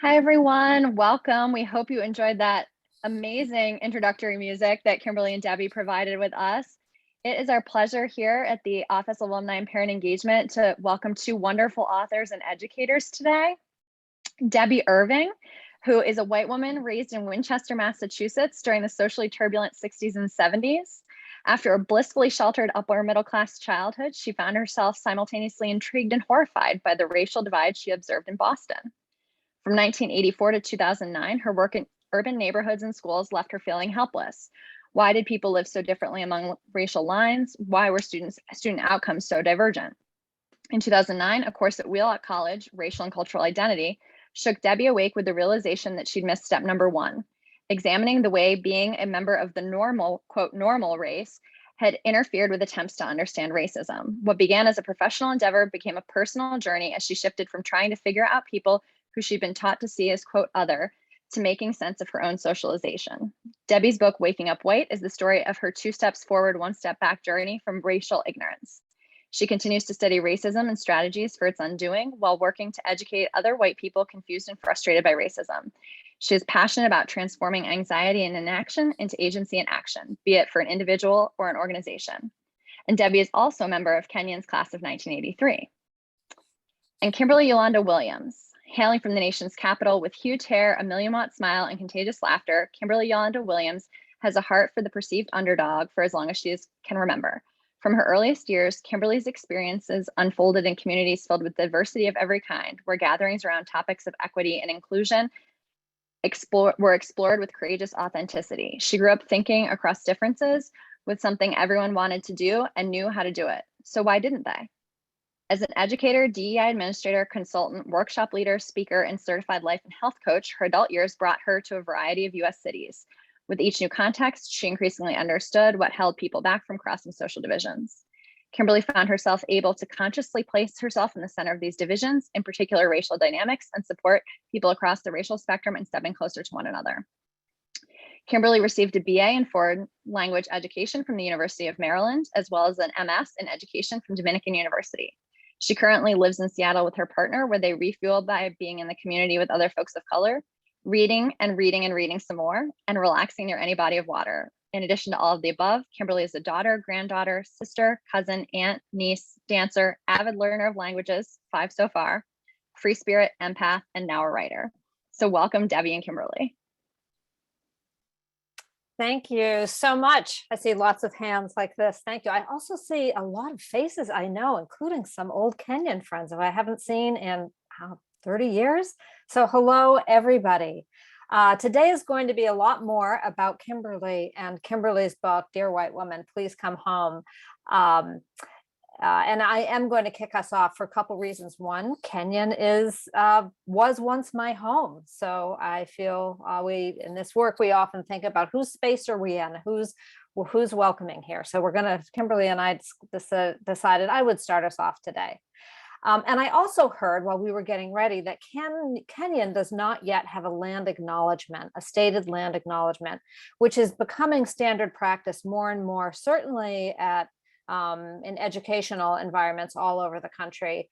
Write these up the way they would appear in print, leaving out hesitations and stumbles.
Hi, everyone. Welcome. We hope you enjoyed that amazing introductory music that Kimberly and Debbie provided with us. It is our pleasure here at the Office of Alumni and Parent Engagement to welcome two wonderful authors and educators today. Debby Irving, who is a white woman raised in Winchester, Massachusetts during the socially turbulent 60s and 70s. After a blissfully sheltered upper middle class childhood, she found herself simultaneously intrigued and horrified by the racial divide she observed in Boston. From 1984 to 2009, her work in urban neighborhoods and schools left her feeling helpless. Why did people live so differently among racial lines? Why were student outcomes so divergent? In 2009, a course at Wheelock College, Racial and Cultural Identity, shook Debbie awake with the realization that she'd missed step number one, examining the way being a member of the normal, quote, normal race had interfered with attempts to understand racism. What began as a professional endeavor became a personal journey as she shifted from trying to figure out people who she'd been taught to see as, quote, other, to making sense of her own socialization. Debbie's book, Waking Up White, is the story of her two steps forward, one step back journey from racial ignorance. She continues to study racism and strategies for its undoing while working to educate other white people confused and frustrated by racism. She is passionate about transforming anxiety and inaction into agency and action, be it for an individual or an organization. And Debbie is also a member of Kenyon's class of 1983. And Kimberlee Yolanda Williams, hailing from the nation's capital with huge hair, a million-watt smile, and contagious laughter, Kimberlee Yolanda Williams has a heart for the perceived underdog for as long as she can remember. From her earliest years, Kimberlee's experiences unfolded in communities filled with diversity of every kind, where gatherings around topics of equity and inclusion were explored with courageous authenticity. She grew up thinking across differences with something everyone wanted to do and knew how to do it. So why didn't they? As an educator, DEI administrator, consultant, workshop leader, speaker, and certified life and health coach, her adult years brought her to a variety of US cities. With each new context, she increasingly understood what held people back from crossing social divisions. Kimberlee found herself able to consciously place herself in the center of these divisions, in particular racial dynamics, and support people across the racial spectrum in stepping closer to one another. Kimberlee received a BA in foreign language education from the University of Maryland, as well as an MS in education from Dominican University. She currently lives in Seattle with her partner, where they refuel by being in the community with other folks of color, reading and reading some more, and relaxing near any body of water. In addition to all of the above, Kimberlee is a daughter, granddaughter, sister, cousin, aunt, niece, dancer, avid learner of languages, 5 so far, free spirit, empath, and now a writer. So welcome, Debbie and Kimberlee. Thank you so much. I see lots of hands like this. Thank you. I also see a lot of faces I know, including some old Kenyon friends who I haven't seen in 30 years. So hello, everybody. Today is going to be a lot more about Kimberlee and Kimberlee's book, Dear White Woman, Please Come Home. And I am going to kick us off for a couple reasons. One, Kenyon was once my home. So I feel in this work, we often think about whose space are we in, who's welcoming here. So Kimberlee and I decided I would start us off today. And I also heard while we were getting ready that Kenyon does not yet have a land acknowledgement, a stated land acknowledgement, which is becoming standard practice more and more, certainly in educational environments all over the country,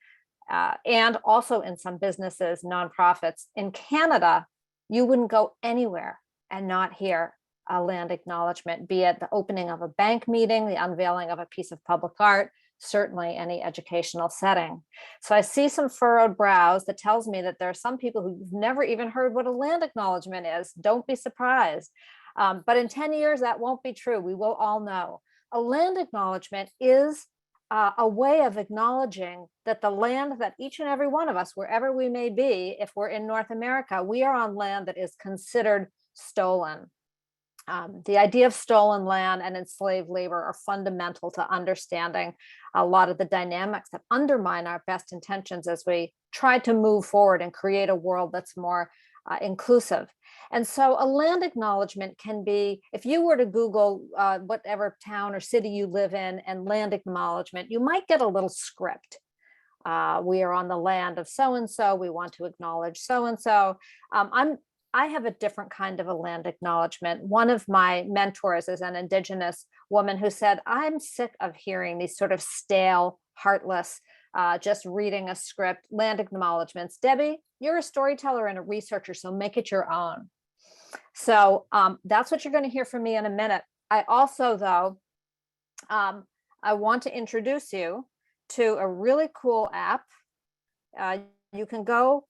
and also in some businesses, nonprofits. In Canada, you wouldn't go anywhere and not hear a land acknowledgement, be it the opening of a bank meeting, the unveiling of a piece of public art, certainly any educational setting. So I see some furrowed brows that tells me that there are some people who've never even heard what a land acknowledgement is. Don't be surprised. But in 10 years, that won't be true. We will all know. A land acknowledgement is a way of acknowledging that the land that each and every one of us, wherever we may be, if we're in North America, we are on land that is considered stolen. The idea of stolen land and enslaved labor are fundamental to understanding a lot of the dynamics that undermine our best intentions as we try to move forward and create a world that's more inclusive. And so a land acknowledgement can be, if you were to Google whatever town or city you live in and land acknowledgement, you might get a little script. We are on the land of so-and-so, we want to acknowledge so-and-so. I have a different kind of a land acknowledgement. One of my mentors is an Indigenous woman who said, I'm sick of hearing these sort of stale, heartless just reading a script, land acknowledgements. Debbie, you're a storyteller and a researcher, so make it your own. So that's what you're going to hear from me in a minute. I also, though, I want to introduce you to a really cool app. You can go,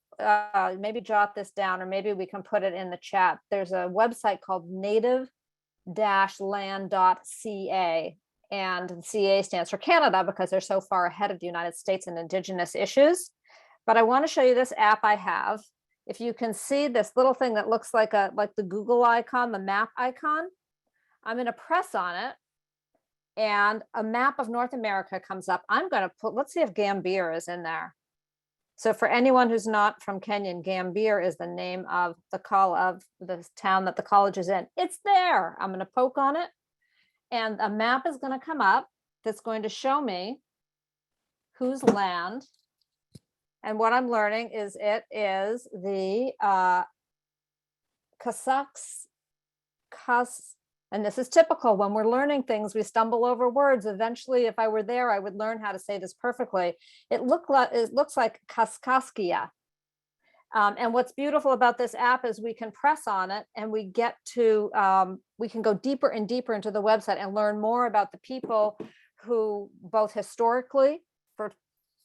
maybe jot this down, or maybe we can put it in the chat. There's a website called native-land.ca, and CA stands for Canada because they're so far ahead of the United States in Indigenous issues. But I want to show you this app I have. If you can see this little thing that looks like the Google icon, the map icon, I'm going to press on it, and a map of North America comes up. I'm going to put, let's see if Gambier is in there. So for anyone who's not from Kenyon, Gambier is the name of the town that the college is in. It's there. I'm going to poke on it, and a map is going to come up that's going to show me whose land. And what I'm learning is it is the and this is typical when we're learning things, we stumble over words. Eventually, if I were there, I would learn how to say this perfectly. It looks like Kaskaskia. And what's beautiful about this app is we can press on it and we get to, we can go deeper and deeper into the website and learn more about the people who both historically for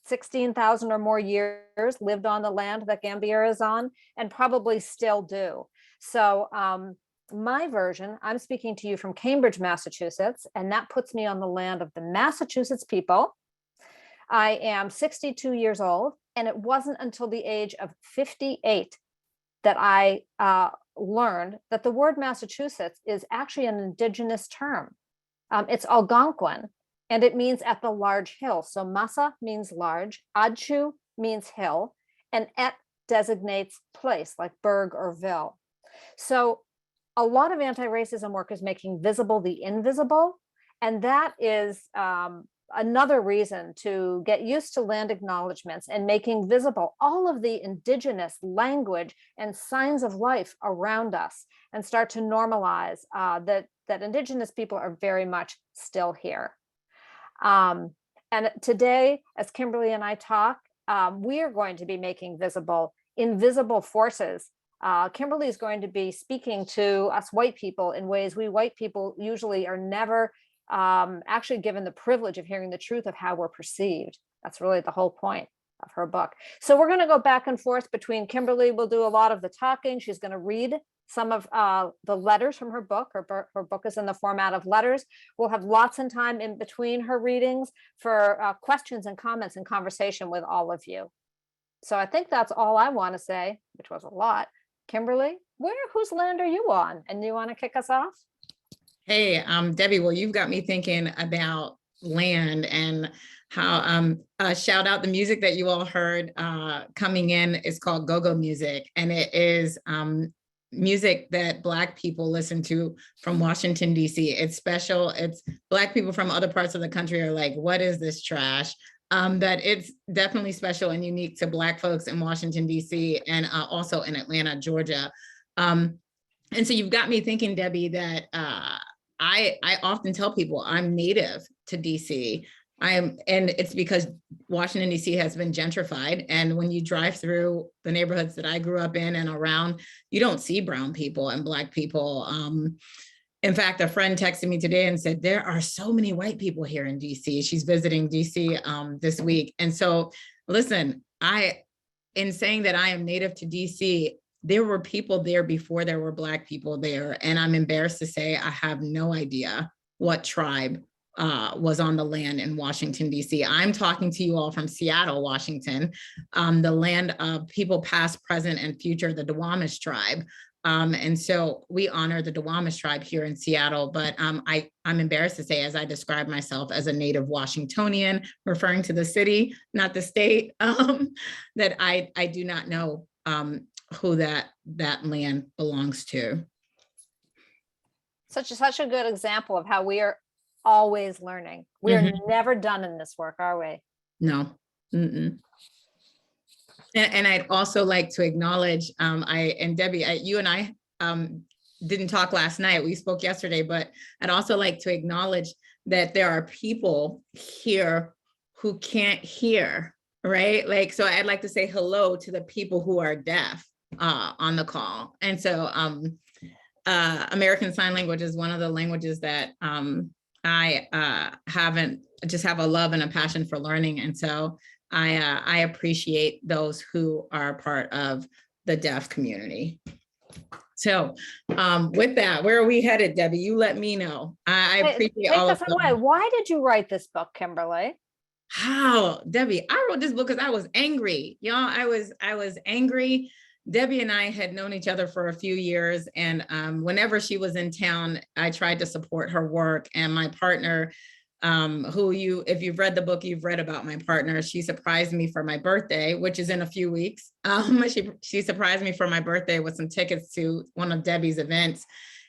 16,000 or more years lived on the land that Gambier is on, and probably still do. So my version, I'm speaking to you from Cambridge, Massachusetts, and that puts me on the land of the Massachusetts people. I am 62 years old, and it wasn't until the age of 58 that I learned that the word Massachusetts is actually an indigenous term. It's Algonquin, and it means at the large hill. So Massa means large, Achu means hill, and Et designates place like burg or ville. So a lot of anti-racism work is making visible the invisible. And that is another reason to get used to land acknowledgements and making visible all of the indigenous language and signs of life around us, and start to normalize that indigenous people are very much still here. And today, as Kimberly and I talk, we are going to be making visible invisible forces. Kimberly is going to be speaking to us white people in ways we white people usually are never actually given the privilege of hearing the truth of how we're perceived. That's really the whole point of her book. So we're going to go back and forth between Kimberly. Will do a lot of the talking. She's going to read some of the letters from her book. Her book is in the format of letters. We'll have lots of time in between her readings for questions and comments and conversation with all of you. So I think that's all I want to say, which was a lot. Kimberly, whose land are you on? And you want to kick us off? Hey, Debbie, well, you've got me thinking about land and how shout out the music that you all heard coming in is called go-go music. And it is music that Black people listen to from Washington, D.C. It's special. It's Black people from other parts of the country are like, what is this trash? But it's definitely special and unique to Black folks in Washington, D.C. and also in Atlanta, Georgia. And so you've got me thinking, Debbie, that I often tell people I'm native to D.C. And it's because Washington, D.C. has been gentrified. And when you drive through the neighborhoods that I grew up in and around, you don't see brown people and Black people. In fact, a friend texted me today and said, there are so many white people here in DC. She's visiting DC this week. And so, listen, in saying that I am native to DC, there were people there before there were Black people there. And I'm embarrassed to say I have no idea what tribe was on the land in Washington, DC. I'm talking to you all from Seattle, Washington, the land of people past, present, and future, the Duwamish tribe. And so we honor the Duwamish tribe here in Seattle, but I'm embarrassed to say, as I describe myself as a native Washingtonian, referring to the city, not the state, that I do not know who that land belongs to. Such a good example of how we are always learning. We are never done in this work, are we? No. Mm-mm. And I'd also like to acknowledge, and Debbie, you and I didn't talk last night, we spoke yesterday, but I'd also like to acknowledge that there are people here who can't hear, right? Like, so I'd like to say hello to the people who are deaf on the call. And so American Sign Language is one of the languages that I just have a love and a passion for learning. And so I appreciate those who are part of the deaf community. So with that, where are we headed, Debbie? You let me know. I appreciate all of them. Take us away. Why did you write this book, Kimberlee? How, Debbie, I wrote this book because I was angry. Y'all, I was angry. Debbie and I had known each other for a few years, and whenever she was in town, I tried to support her work. And my partner, if you've read the book, you've read about my partner. She surprised me for my birthday, which is in a few weeks. She surprised me for my birthday with some tickets to one of Debbie's events.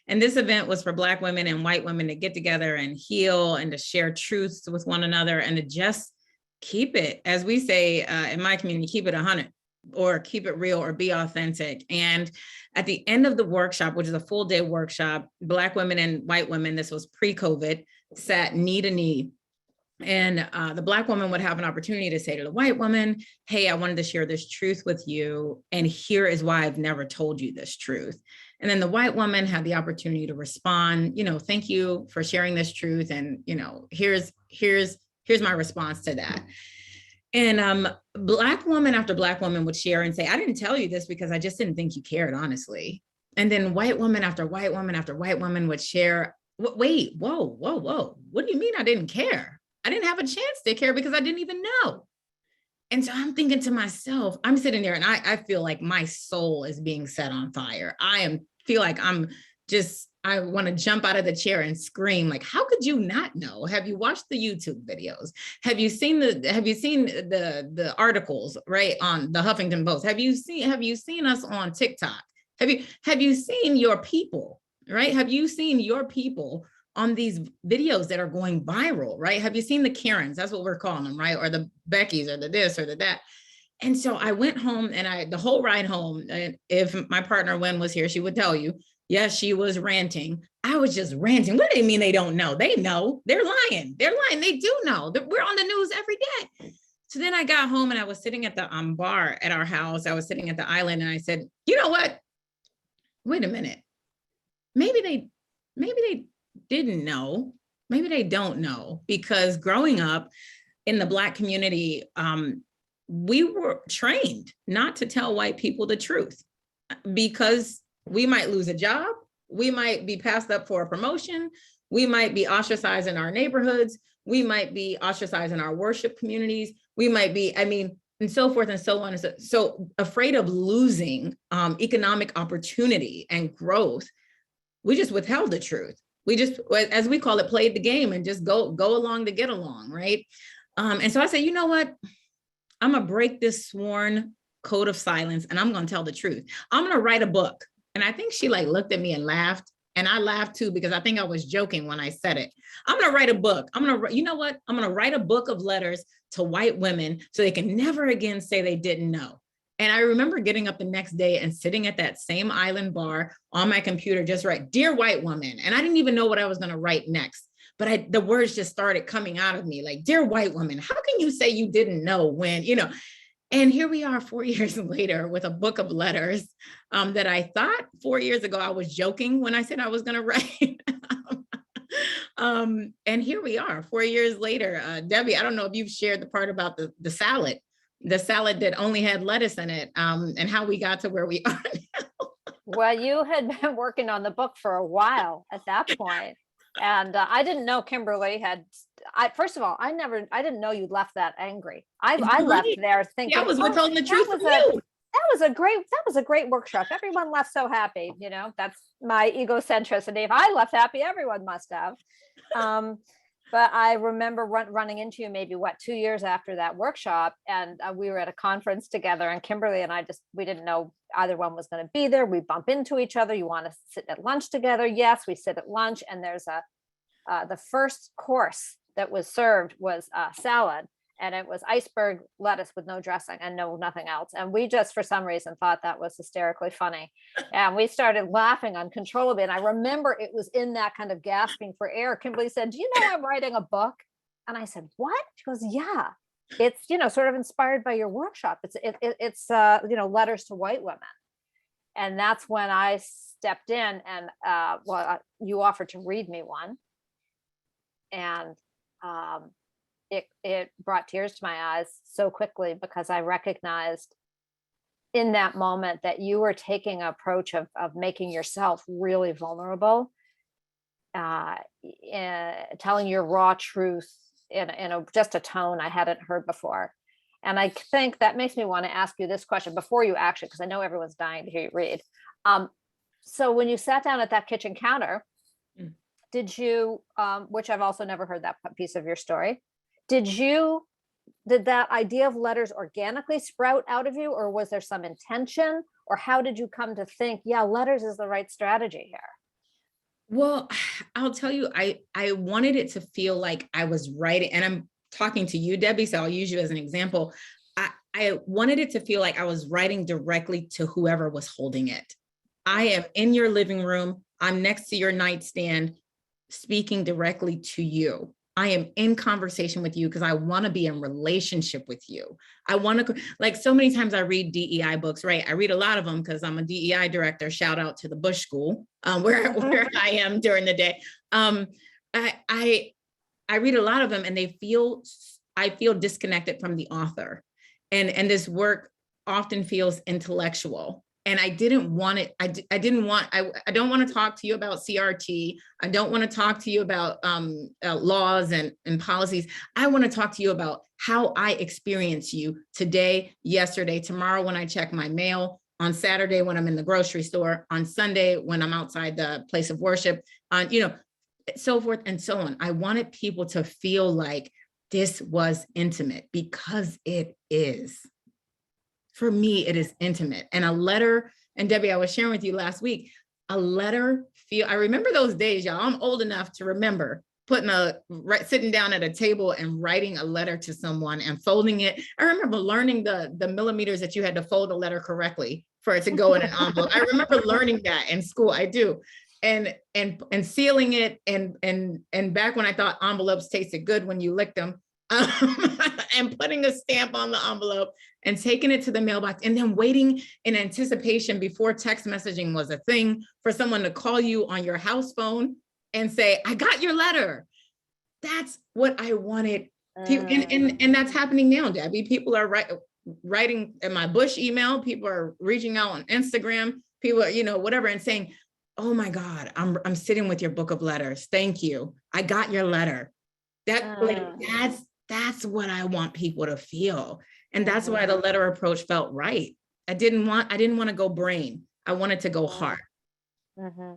And this event was for Black women and white women to get together and heal and to share truths with one another and to just keep it, as we say in my community, keep it 100 or keep it real or be authentic. And at the end of the workshop, which is a full day workshop, Black women and white women, this was pre-COVID, sat knee to knee. And the Black woman would have an opportunity to say to the white woman, hey, I wanted to share this truth with you. And here is why I've never told you this truth. And then the white woman had the opportunity to respond, thank you for sharing this truth. And, here's my response to that. And Black woman after Black woman would share and say, I didn't tell you this because I just didn't think you cared, honestly. And then white woman after white woman after white woman would share, wait, whoa. What do you mean I didn't care? I didn't have a chance to care because I didn't even know. And so I'm thinking to myself, I'm sitting there and I feel like my soul is being set on fire. Feel like I want to jump out of the chair and scream, like, how could you not know? Have you watched the YouTube videos? Have you seen the articles, right, on the Huffington Post? Have you seen us on TikTok? Have you seen your people, right? Have you seen your people on these videos that are going viral, right? Have you seen the Karens? That's what we're calling them, right? Or the Beckys or the this or the that. And so I went home and the whole ride home, and if my partner Wen was here, she would tell you, yes, she was ranting. I was just ranting. What do they mean they don't know? They know. They're lying. They're lying. They do know. We're on the news every day. So then I got home and I was sitting at the bar at our house. I was sitting at the island and I said, you know what? Wait a minute. Maybe they didn't know. Maybe they don't know, because growing up in the Black community, we were trained not to tell white people the truth because we might lose a job. We might be passed up for a promotion. We might be ostracized in our neighborhoods. We might be ostracized in our worship communities. We might be, and so forth and so on. So afraid of losing economic opportunity and growth, we just withheld the truth. We just, as we call it, played the game and just go along to get along, right? And so I said, you know what? I'm gonna break this sworn code of silence and I'm gonna tell the truth. I'm gonna write a book. And I think she looked at me and laughed. And I laughed too, because I think I was joking when I said it. I'm gonna write a book. You know what? I'm gonna write a book of letters to white women so they can never again say they didn't know. And I remember getting up the next day and sitting at that same island bar on my computer, just write, dear white woman. And I didn't even know what I was gonna write next. But the words just started coming out of me, like, dear white woman, how can you say you didn't know when, And here we are 4 years later with a book of letters that I thought 4 years ago I was joking when I said I was going to write. And here we are 4 years later. Debbie, I don't know if you've shared the part about the salad that only had lettuce in it, and how we got to where we are now. Well, you had been working on the book for a while at that point. And I didn't know Kimberlee first of all, I didn't know you left that angry. I left there thinking, I was withholding the truth from you. That was a great workshop. Everyone left so happy. That's my egocentricity. If I left happy, everyone must have. But I remember running into you maybe 2 years after that workshop, and we were at a conference together, and Kimberlee and we didn't know either one was going to be there. We bump into each other. You want to sit at lunch together? Yes, we sit at lunch, and there's the first course that was served was salad, and it was iceberg lettuce with no dressing and nothing else. And we just, for some reason, thought that was hysterically funny. And we started laughing uncontrollably. And I remember it was in that kind of gasping for air. Kimberlee said, do you know I'm writing a book? And I said, what? She goes, yeah. it's, sort of inspired by your workshop. It's letters to white women. And that's when I stepped in and, you offered to read me one. And it brought tears to my eyes so quickly, because I recognized in that moment that you were taking an approach of making yourself really vulnerable, telling your raw truth in just a tone I hadn't heard before. And I think that makes me want to ask you this question before you actually, because I know everyone's dying to hear you read. So when you sat down at that kitchen counter, did you, which I've also never heard that piece of your story, did that idea of letters organically sprout out of you, or was there some intention, or how did you come to think, yeah, letters is the right strategy here? Well, I'll tell you, I wanted it to feel like I was writing, and I'm talking to you, Debbie, so I'll use you as an example. I wanted it to feel like I was writing directly to whoever was holding it. I am in your living room. I'm next to your nightstand, speaking directly to you. I am in conversation with you because I want to be in relationship with you. I want to, like, so many times I read DEI books, right? I read a lot of them because I'm a DEI director. Shout out to the Bush School, where I am during the day. I read a lot of them, and I feel disconnected from the author. And this work often feels intellectual. And I didn't want it. I don't want to talk to you about CRT. I don't want to talk to you about laws and policies. I want to talk to you about how I experience you today, yesterday, tomorrow when I check my mail, on Saturday when I'm in the grocery store, on Sunday when I'm outside the place of worship, so forth and so on. I wanted people to feel like this was intimate, because it is. For me, it is intimate. And a letter, and Debbie, I was sharing with you last week, a letter I remember those days, y'all. I'm old enough to remember sitting down at a table and writing a letter to someone and folding it. I remember learning the millimeters that you had to fold a letter correctly for it to go in an envelope. I remember learning that in school. I do. And sealing it, and back when I thought envelopes tasted good when you licked them, and putting a stamp on the envelope and taking it to the mailbox, and then waiting in anticipation before text messaging was a thing for someone to call you on your house phone and say, I got your letter. That's what I wanted. And that's happening now, Debbie. People are writing in my Bush email. People are reaching out on Instagram. People are, whatever, and saying, oh my God, I'm sitting with your book of letters. Thank you. I got your letter. That's what I want people to feel. And that's why the letter approach felt right. I didn't want to go brain. I wanted to go heart. Mm-hmm.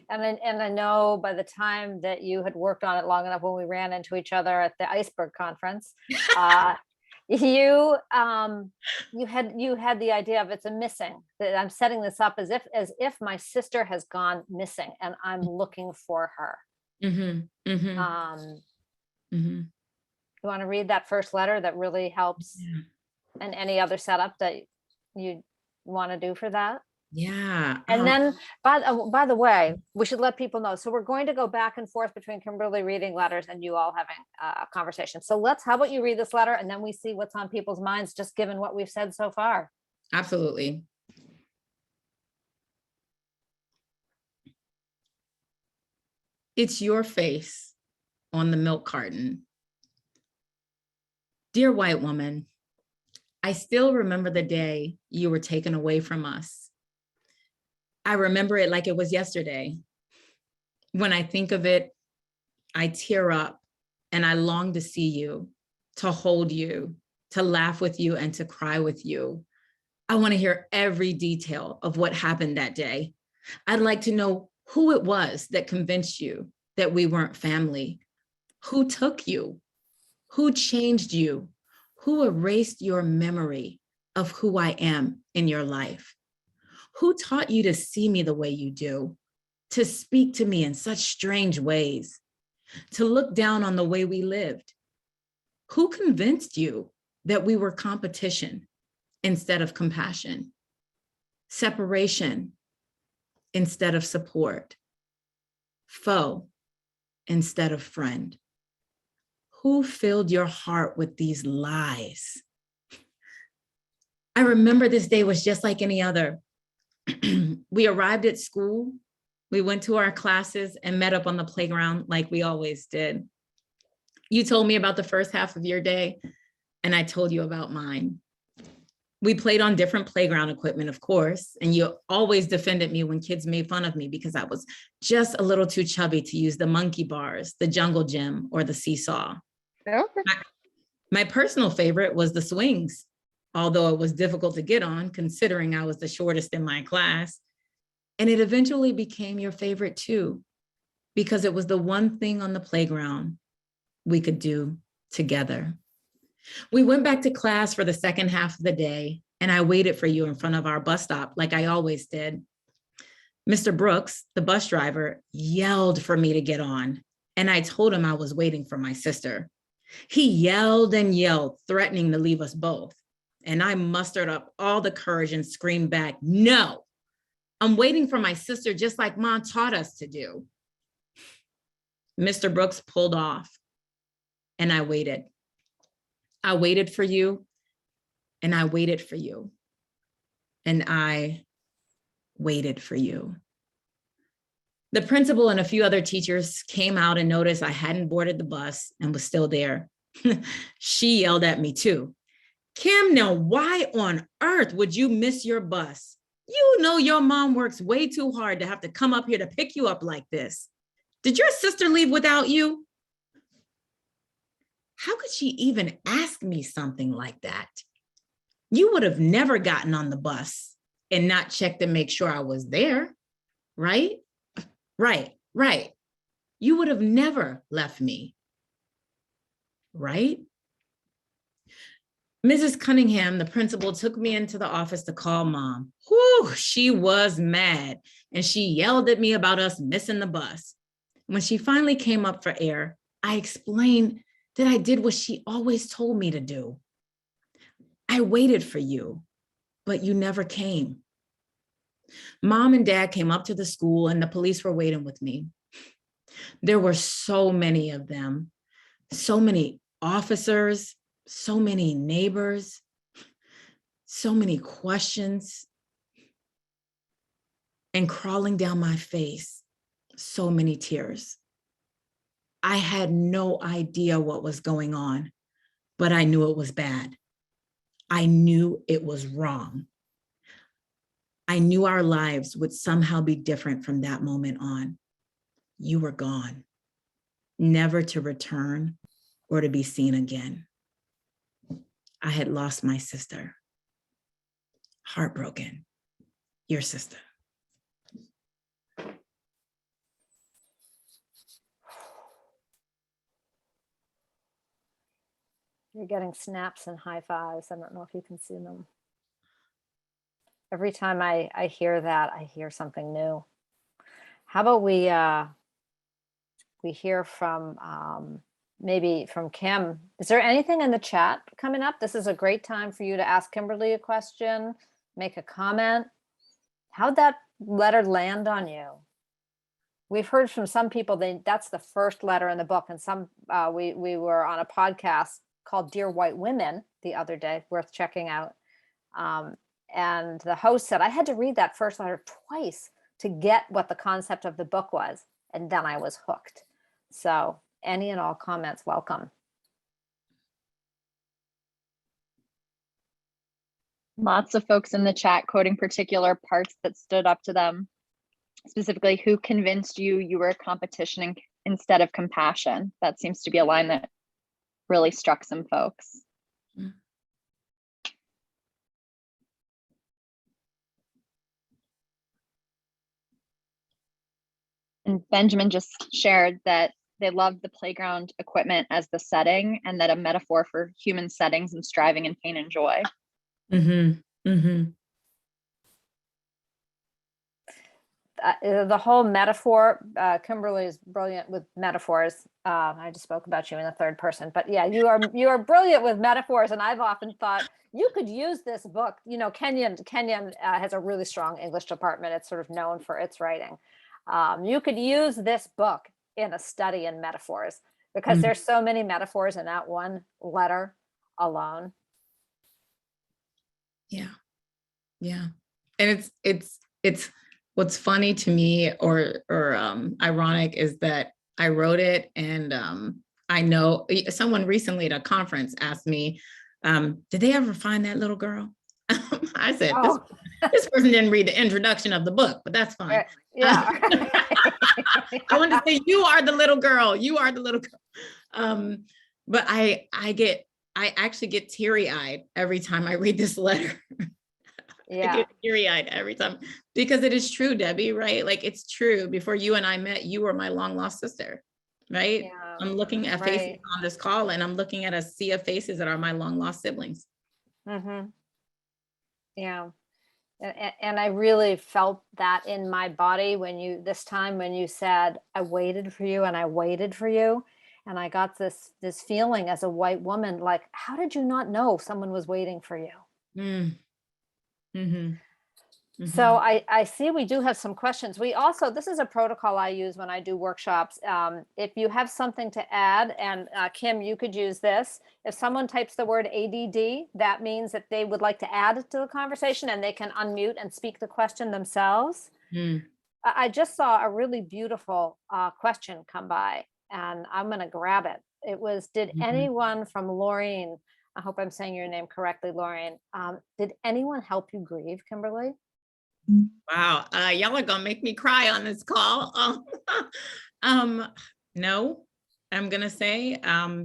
And I know by the time that you had worked on it long enough, when we ran into each other at the Iceberg conference, you had the idea of it's a missing, that I'm setting this up as if my sister has gone missing and I'm looking for her. Mm-hmm. Mm-hmm. You want to read that first letter that really helps, and any other setup that you want to do for that? Yeah. And then, by the way, we should let people know. So we're going to go back and forth between Kimberly reading letters and you all having a conversation. So how about you read this letter, and then we see what's on people's minds, just given what we've said so far. Absolutely. It's your face on the milk carton. Dear white woman, I still remember the day you were taken away from us. I remember it like it was yesterday. When I think of it, I tear up, and I long to see you, to hold you, to laugh with you, and to cry with you. I want to hear every detail of what happened that day. I'd like to know who it was that convinced you that we weren't family. Who took you? Who changed you? Who erased your memory of who I am in your life? Who taught you to see me the way you do, to speak to me in such strange ways, to look down on the way we lived? Who convinced you that we were competition instead of compassion, separation instead of support, foe instead of friend? who filled your heart with these lies? I remember this day was just like any other. We arrived at school, we went to our classes and met up on the playground like we always did. You told me about the first half of your day, and I told you about mine. We played on different playground equipment, of course, and you always defended me when kids made fun of me because I was just a little too chubby to use the monkey bars, the jungle gym, or the seesaw. Okay. My personal favorite was the swings, although it was difficult to get on considering I was the shortest in my class. And it eventually became your favorite too, because it was the one thing on the playground we could do together. We went back to class for the second half of the day, and I waited for you in front of our bus stop like I always did. Mr. Brooks, the bus driver, yelled for me to get on, and I told him I was waiting for my sister. He yelled and yelled, threatening to leave us both, and I mustered up all the courage and screamed back, "No, I'm waiting for my sister just like Mom taught us to do." Mr. Brooks pulled off, and I waited. I waited for you, and I waited for you, and I waited for you. The principal and a few other teachers came out and noticed I hadn't boarded the bus and was still there. She yelled at me too. "Kim, now why on earth would you miss your bus? You know your mom works way too hard to have to come up here to pick you up like this. Did your sister leave without you?" How could she even ask me something like that? You would have never gotten on the bus and not checked to make sure I was there, right? Right. You would have never left me, right? Mrs. Cunningham, the principal, took me into the office to call Mom. Whew, she was mad, and she yelled at me about us missing the bus. When she finally came up for air, I explained that I did what she always told me to do. I waited for you, but you never came. Mom and Dad came up to the school, and the police were waiting with me. There were so many of them, so many officers, so many neighbors, so many questions, and crawling down my face, so many tears. I had no idea what was going on, but I knew it was bad. I knew it was wrong. I knew our lives would somehow be different from that moment on. You were gone, never to return or to be seen again. I had lost my sister. Heartbroken. Your sister. You're getting snaps and high fives. I don't know if you can see them. Every time I hear that, I hear something new. How about we hear from maybe from Kim. Is there anything in the chat coming up? This is a great time for you to ask Kimberly a question, make a comment. How'd that letter land on you? We've heard from some people that's the first letter in the book, and some we were on a podcast called Dear White Women the other day, worth checking out. And the host said, I had to read that first letter twice to get what the concept of the book was. And then I was hooked. So any and all comments, welcome. Lots of folks in the chat quoting particular parts that stood up to them. Specifically, who convinced you were competition instead of compassion? That seems to be a line that really struck some folks. Mm. And Benjamin just shared that they loved the playground equipment as the setting, and that a metaphor for human settings and striving in pain and joy. Mm-hmm. Mm-hmm. The whole metaphor, Kimberly is brilliant with metaphors. I just spoke about you in the third person, but yeah, you are brilliant with metaphors. And I've often thought you could use this book. You know, Kenyon has a really strong English department. It's sort of known for its writing. You could use this book in a study in metaphors. because Mhm. there's so many metaphors in that one letter alone. Yeah. Yeah. And it's what's funny to me or ironic is that I wrote it and I know someone recently at a conference asked me, did they ever find that little girl? I said, Oh, this person didn't read the introduction of the book, but that's fine. yeah. I want to say you are the little girl. You are the little girl. But I actually get teary-eyed every time I read this letter. I Yeah. get teary-eyed every time because it is true, Debbie, right? Like it's true. Before you and I met, you were my long lost sister, right? Yeah. I'm looking at faces Right. on this call and I'm looking at a sea of faces that are my long lost siblings. Mm-hmm. Yeah. And I really felt that in my body when you said, I waited for you and I waited for you. And I got this feeling as a white woman, like, how did you not know someone was waiting for you? Mm. Mm-hmm. So Mm-hmm. I see we do have some questions. We also, this is a protocol I use when I do workshops. If you have something to add, and Kim, you could use this. If someone types the word ADD, that means that they would like to add to the conversation and they can unmute and speak the question themselves. Mm. I just saw a really beautiful question come by and I'm going to grab it. It was, did Mm-hmm. anyone from Laureen, I hope I'm saying your name correctly, Laureen, did anyone help you grieve, Kimberlee? Wow. Y'all are gonna make me cry on this call. No, I'm gonna say,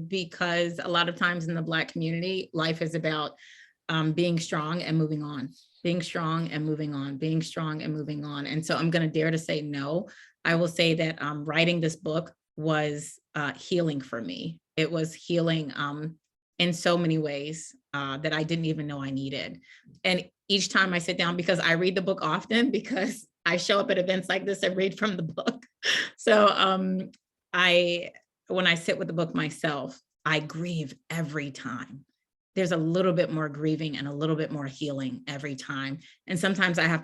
because a lot of times in the Black community, life is about being strong and moving on, being strong and moving on, being strong and moving on. And so I'm gonna dare to say no. I will say that writing this book was healing for me. It was healing in so many ways that I didn't even know I needed. And each time I sit down, because I read the book often, because I show up at events like this and read from the book. So when I sit with the book myself, I grieve every time. There's a little bit more grieving and a little bit more healing every time. And sometimes I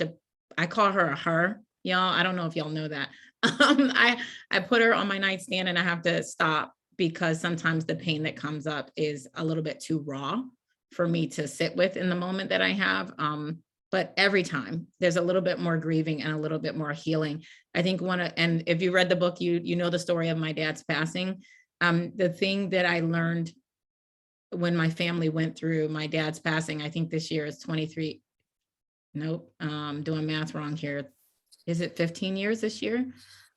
call her a her, y'all. I don't know if y'all know that. I put her on my nightstand and I have to stop because sometimes the pain that comes up is a little bit too raw for me to sit with in the moment that I have. But every time there's a little bit more grieving and a little bit more healing. I think and if you read the book, you know the story of my dad's passing. The thing that I learned when my family went through my dad's passing, I think this year is 23. Nope, doing math wrong here. Is it 15 years this year?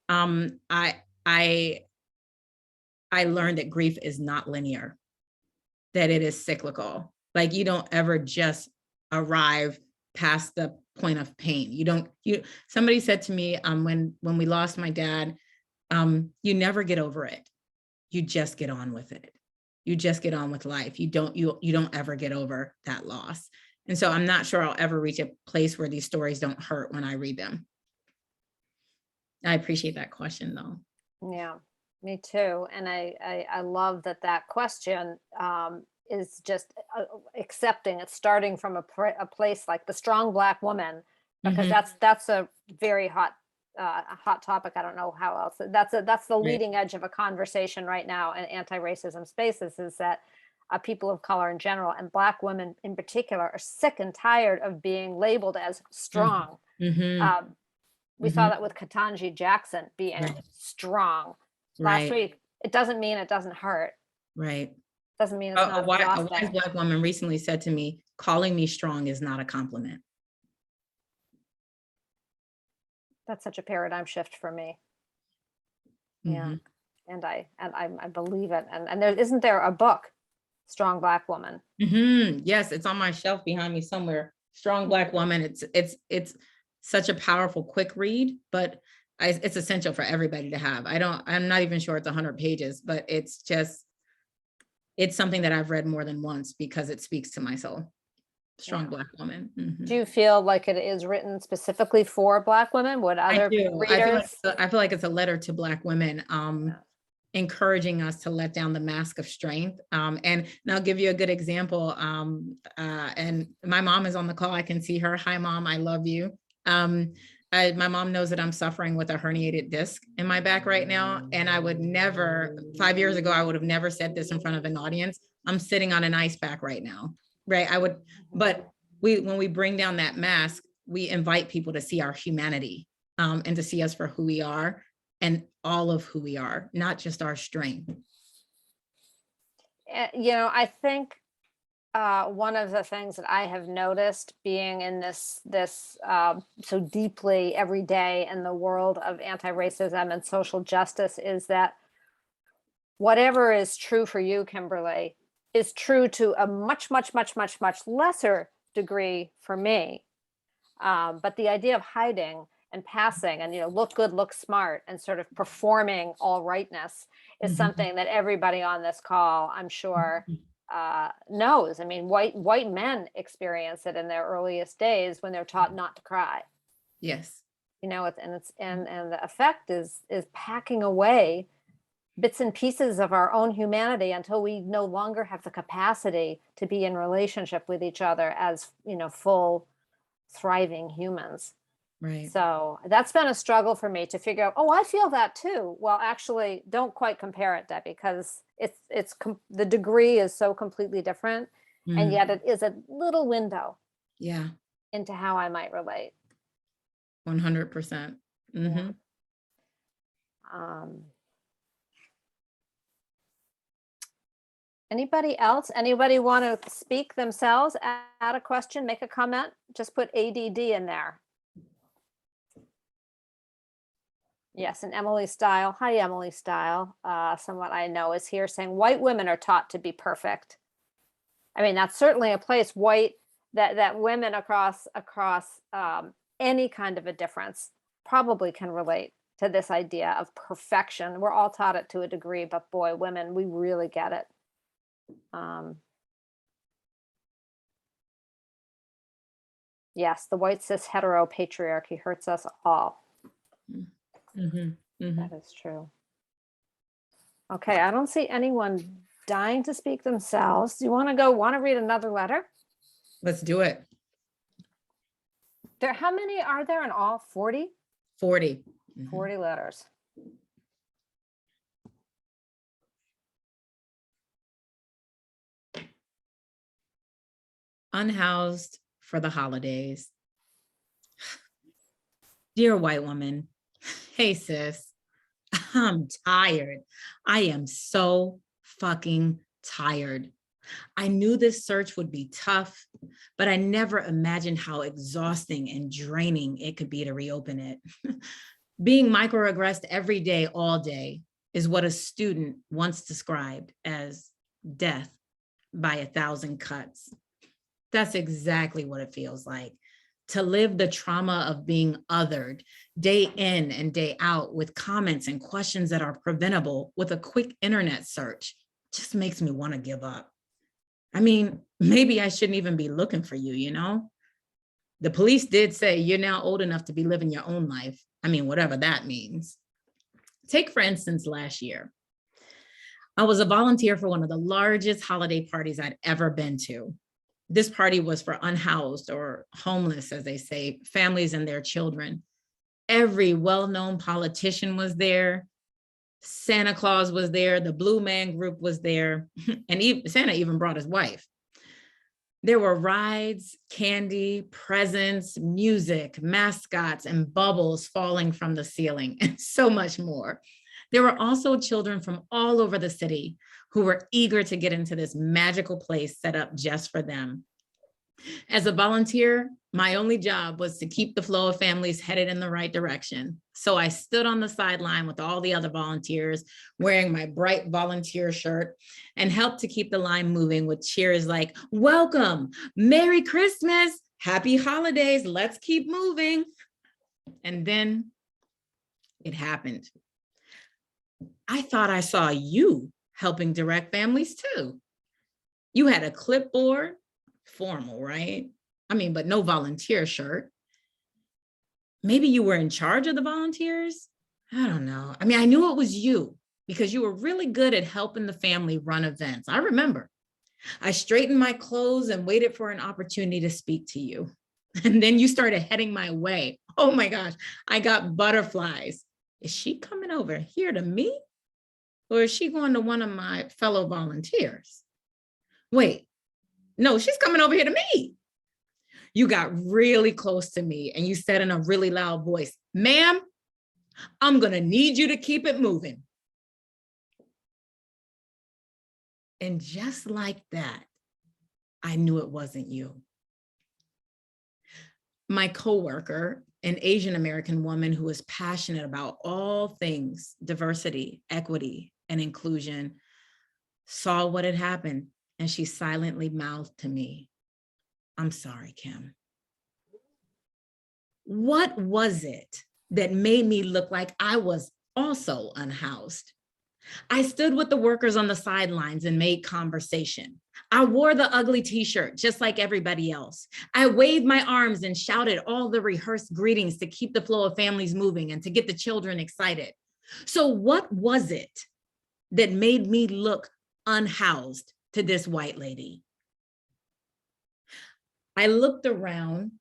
I learned that grief is not linear, that it is cyclical. Like you don't ever just arrive past the point of pain. Somebody said to me when we lost my dad, you never get over it. You just get on with it. You just get on with life. You don't ever get over that loss. And so I'm not sure I'll ever reach a place where these stories don't hurt when I read them. I appreciate that question though. Yeah, me too. And I love that question is just accepting. It's starting from a place like the strong Black woman, because that's a very hot topic. I don't know how else. That's the leading edge of a conversation right now in anti-racism spaces, is that people of color in general and Black women in particular are sick and tired of being labeled as strong. We saw that with Ketanji Jackson being strong last week. It doesn't mean it doesn't hurt. Right. Doesn't mean it's not exhausting. A wise Black woman recently said to me, calling me strong is not a compliment. That's such a paradigm shift for me. Yeah. And I believe it. And isn't there a book, Strong Black Woman? Yes, it's on my shelf behind me somewhere. Strong Black Woman. It's such a powerful, quick read, but it's essential for everybody to have. I'm not even sure it's 100 pages, but it's something that I've read more than once because it speaks to my soul. Strong Black Woman. Do you feel like it is written specifically for Black women? Would other readers? I feel like it's a letter to Black women, encouraging us to let down the mask of strength. And I'll give you a good example. And my mom is on the call. I can see her. Hi, Mom. I love you. My mom knows that I'm suffering with a herniated disc in my back right now. And I would never, 5 years ago, I would have never said this in front of an audience. I'm sitting on an ice pack right now, right? But when we bring down that mask, we invite people to see our humanity, and to see us for who we are and all of who we are, not just our strength. I think one of the things that I have noticed being in this so deeply every day in the world of anti-racism and social justice is that whatever is true for you, Kimberlee, is true to a much, much, much, much, much lesser degree for me. But the idea of hiding and passing and, look good, look smart, and sort of performing all rightness is something that everybody on this call, I'm sure, knows. I mean, white men experience it in their earliest days when they're taught not to cry. Yes. And the effect is packing away bits and pieces of our own humanity until we no longer have the capacity to be in relationship with each other as, full, thriving humans. Right. So that's been a struggle for me to figure out, oh, I feel that too. Well, actually, don't quite compare it, Debbie, because the degree is so completely different. And yet it is a little window into how I might relate. 100%. Yeah. Anybody else? Anybody want to speak themselves, add a question, make a comment? Just put ADD in there. Yes, and Emily Style. Hi, Emily Style. Someone I know is here saying white women are taught to be perfect. I mean, that's certainly a place that women across any kind of a difference probably can relate to this idea of perfection. We're all taught it to a degree, but boy, women, we really get it. Yes, the white cis hetero patriarchy hurts us all. That is true. Okay, I don't see anyone dying to speak themselves. Do you want to read another letter? Let's do it. How many are there in all? 40? 40. 40 letters. Unhoused for the holidays. Dear white woman, hey sis, I'm tired. I am so fucking tired. I knew this search would be tough, but I never imagined how exhausting and draining it could be to reopen it. Being microaggressed every day, all day, is what a student once described as death by 1,000 cuts. That's exactly what it feels like to live the trauma of being othered day in and day out with comments and questions that are preventable with a quick internet search. Just makes me want to give up. I mean, maybe I shouldn't even be looking for you, The police did say you're now old enough to be living your own life. I mean, whatever that means. Take, for instance, last year. I was a volunteer for one of the largest holiday parties I'd ever been to. This party was for unhoused or homeless, as they say, families and their children. Every well-known politician was there. Santa Claus was there. The Blue Man Group was there. And Santa even brought his wife. There were rides, candy, presents, music, mascots, and bubbles falling from the ceiling, and so much more. There were also children from all over the city who were eager to get into this magical place set up just for them. As a volunteer, my only job was to keep the flow of families headed in the right direction. So I stood on the sideline with all the other volunteers wearing my bright volunteer shirt and helped to keep the line moving with cheers like, welcome, Merry Christmas, Happy Holidays, let's keep moving. And then it happened. I thought I saw you helping direct families too. You had a clipboard, formal, right? I mean, but no volunteer shirt. Maybe you were in charge of the volunteers? I don't know. I mean, I knew it was you because you were really good at helping the family run events. I remember. I straightened my clothes and waited for an opportunity to speak to you. And then you started heading my way, Oh my gosh, I got butterflies. Is she coming over here to me? Or is she going to one of my fellow volunteers? Wait, no, she's coming over here to me. You got really close to me and you said in a really loud voice, ma'am, I'm gonna need you to keep it moving. And just like that, I knew it wasn't you. My coworker, an Asian American woman who is passionate about all things diversity, equity, and inclusion, saw what had happened and she silently mouthed to me, I'm sorry, Kim. What was it that made me look like I was also unhoused? I stood with the workers on the sidelines and made conversation. I wore the ugly t-shirt just like everybody else. I waved my arms and shouted all the rehearsed greetings to keep the flow of families moving and to get the children excited. So what was it that made me look unhoused to this white lady? I looked around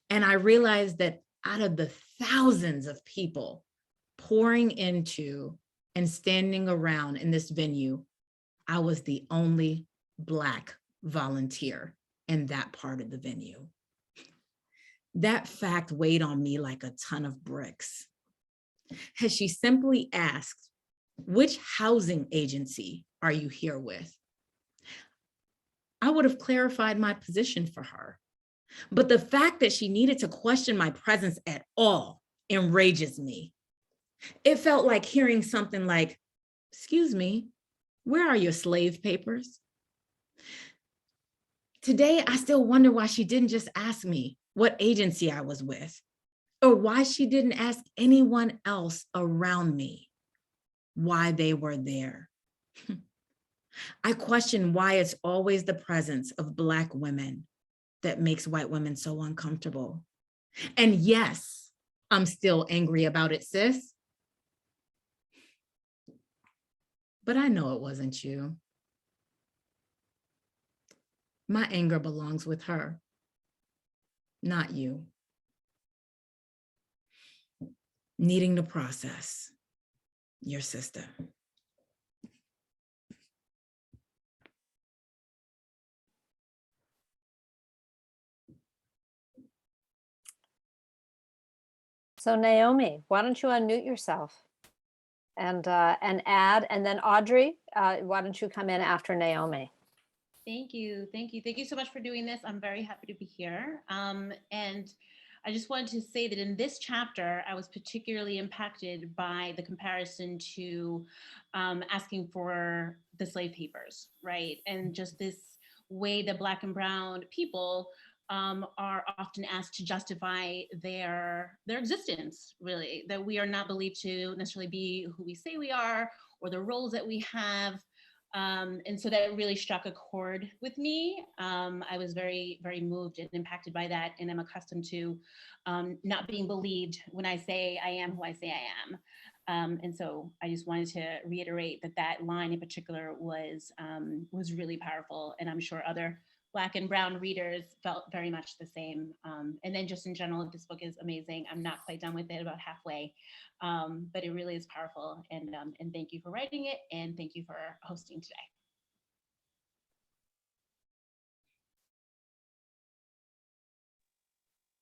and I realized that out of the thousands of people pouring into and standing around in this venue, I was the only Black volunteer in that part of the venue. That fact weighed on me like a ton of bricks. Had she simply asked, which housing agency are you here with? I would have clarified my position for her. But the fact that she needed to question my presence at all enrages me. It felt like hearing something like, excuse me, where are your slave papers? Today, I still wonder why she didn't just ask me what agency I was with, or why she didn't ask anyone else around me why they were there. I question why it's always the presence of Black women that makes white women so uncomfortable. And yes, I'm still angry about it, sis. But I know it wasn't you. My anger belongs with her, not you. Needing to process your sister. So Naomi, why don't you unmute yourself and add, and then Audrey, why don't you come in after Naomi? Thank you. Thank you. Thank you so much for doing this. I'm very happy to be here. And I just wanted to say that in this chapter, I was particularly impacted by the comparison to asking for the slave papers, right? And just this way that Black and Brown people are often asked to justify their existence, really, that we are not believed to necessarily be who we say we are or the roles that we have. And so that really struck a chord with me. I was very, very moved and impacted by that. And I'm accustomed to not being believed when I say I am who I say I am. And so I just wanted to reiterate that that line in particular was really powerful. And I'm sure other Black and Brown readers felt very much the same. And then just in general, this book is amazing. I'm not quite done with it, about halfway, but it really is powerful. And thank you for writing it, and thank you for hosting today.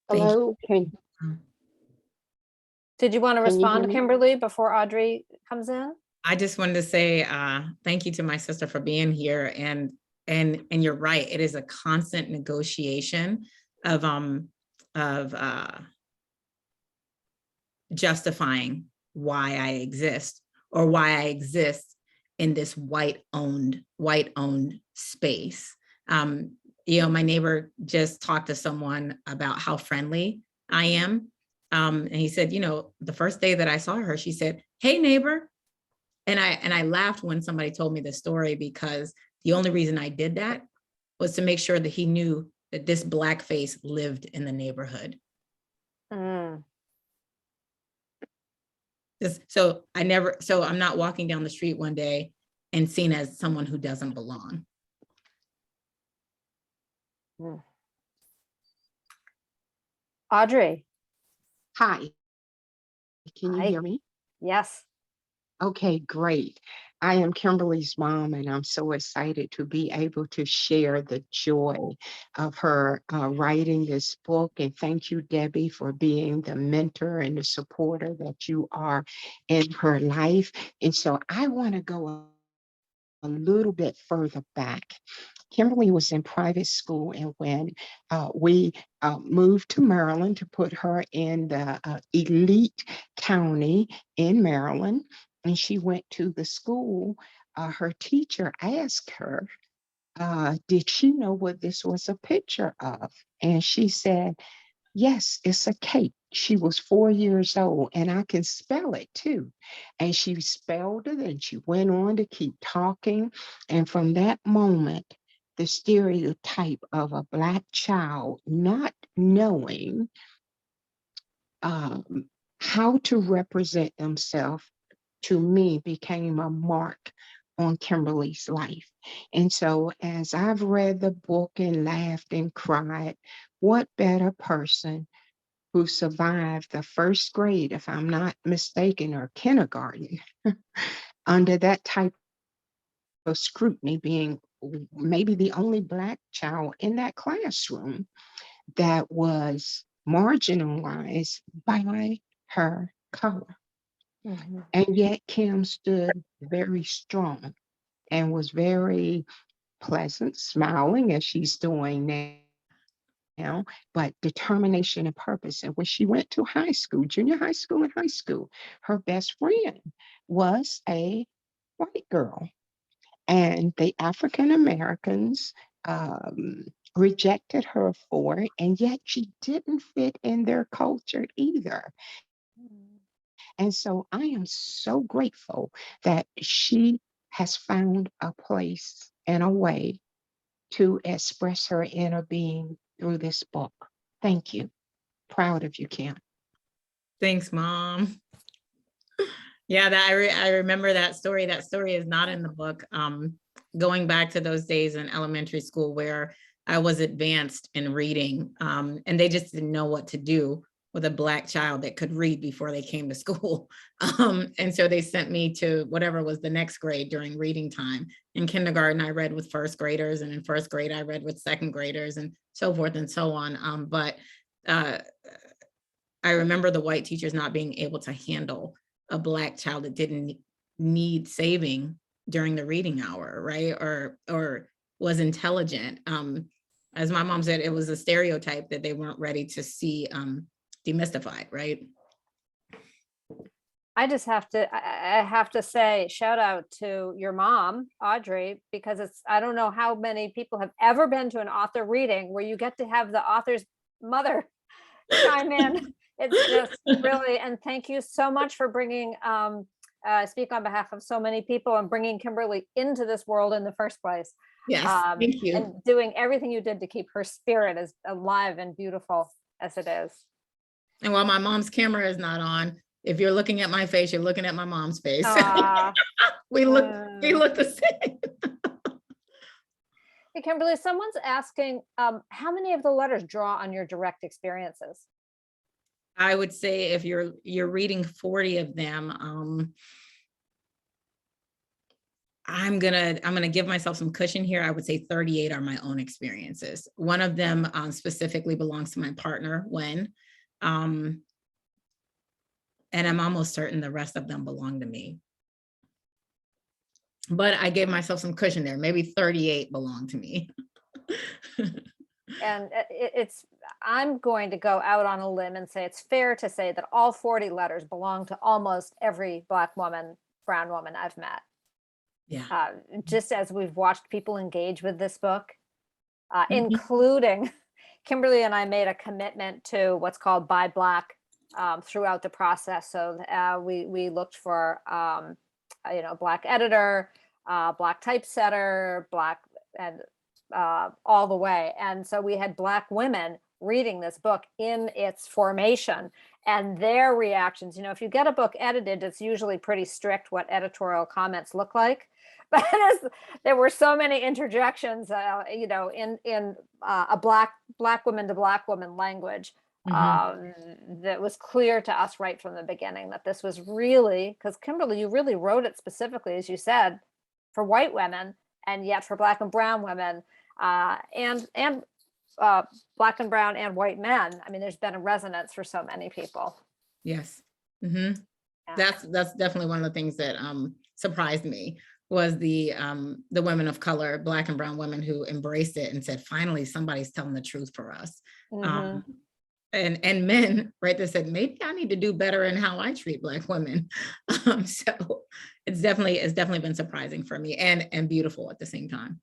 Hello, Did you want to Can you respond hear to me? Kimberly before Audrey comes in? I just wanted to say thank you to my sister for being here, and you're right. It is a constant negotiation of justifying why I exist, or why I exist in this white-owned space. You know, my neighbor just talked to someone about how friendly I am. And he said, you know, the first day that I saw her, she said, "Hey, neighbor." And I laughed when somebody told me this story, because the only reason I did that was to make sure that he knew that this Black face lived in the neighborhood. Mm. So I'm not walking down the street one day and seen as someone who doesn't belong. Mm. Audrey. Hi, can you Hi. hear me? Yes. Okay, great. I am Kimberly's mom, and I'm so excited to be able to share the joy of her writing this book. And thank you, Debbie, for being the mentor and the supporter that you are in her life. And so I want to go a little bit further back. Kimberly was in private school, and when we moved to Maryland to put her in the elite county in Maryland, and she went to the school, her teacher asked her, did she know what this was a picture of? And she said, yes, it's a cake. She was 4 years old, and I can spell it too. And she spelled it, and she went on to keep talking. And from that moment, the stereotype of a Black child not knowing um, how to represent themselves to me became a mark on Kimberly's life. And so, as I've read the book and laughed and cried, what better person who survived the first grade, if I'm not mistaken, or kindergarten, under that type of scrutiny, being maybe the only Black child in that classroom that was marginalized by her color. Mhm. And yet Kim stood very strong and was very pleasant, smiling as she's doing now, but determination and purpose. And when she went to high school, junior high school and high school, her best friend was a white girl. And the African Americans um, rejected her for it, and yet she didn't fit in their culture either. And so I am so grateful that she has found a place and a way to express her inner being through this book. Thank you. Proud of you, Kim. Thanks, Mom. Yeah, I remember that story. That story is not in the book. Going back to those days in elementary school where I was advanced in reading, and they just didn't know what to do with a Black child that could read before they came to school. And so they sent me to whatever was the next grade during reading time. In kindergarten, I read with first graders, and in first grade, I read with second graders, and so forth and so on. But I remember the white teachers not being able to handle a Black child that didn't need saving during the reading hour, right? Or was intelligent. As my mom said, it was a stereotype that they weren't ready to see demystified, right? I just have to, I have to say, shout out to your mom, Audrey, because I don't know how many people have ever been to an author reading where you get to have the author's mother chime in. It's just really, and thank you so much for bringing, speak on behalf of so many people and bringing Kimberly into this world in the first place. Yes, thank you. And doing everything you did to keep her spirit as alive and beautiful as it is. And while my mom's camera is not on, if you're looking at my face, you're looking at my mom's face. We look the same. Hey, Kimberly, someone's asking, how many of the letters draw on your direct experiences? I would say if you're reading 40 of them, I'm gonna give myself some cushion here. I would say 38 are my own experiences. One of them specifically belongs to my partner, Wen. And I'm almost certain the rest of them belong to me. But I gave myself some cushion there. Maybe 38 belong to me. And I'm going to go out on a limb and say it's fair to say that all 40 letters belong to almost every Black woman, brown woman I've met. Yeah. Just as we've watched people engage with this book, including Kimberly and I made a commitment to what's called Buy Black throughout the process. So we looked for, Black editor, Black typesetter, Black, and all the way. And so we had Black women reading this book in its formation and their reactions. If you get a book edited, it's usually pretty strict what editorial comments look like. But there were so many interjections, in a black woman to Black woman language that was clear to us right from the beginning that this was really, because Kimberly, you really wrote it specifically, as you said, for white women, and yet for Black and brown women, and Black and brown and white men. I mean, there's been a resonance for so many people. Yes. Yeah. That's definitely one of the things that surprised me, was the women of color, Black and brown women, who embraced it and said, finally, somebody's telling the truth for us. And men, right, that said, maybe I need to do better in how I treat Black women. So it's definitely been surprising for me, and beautiful at the same time.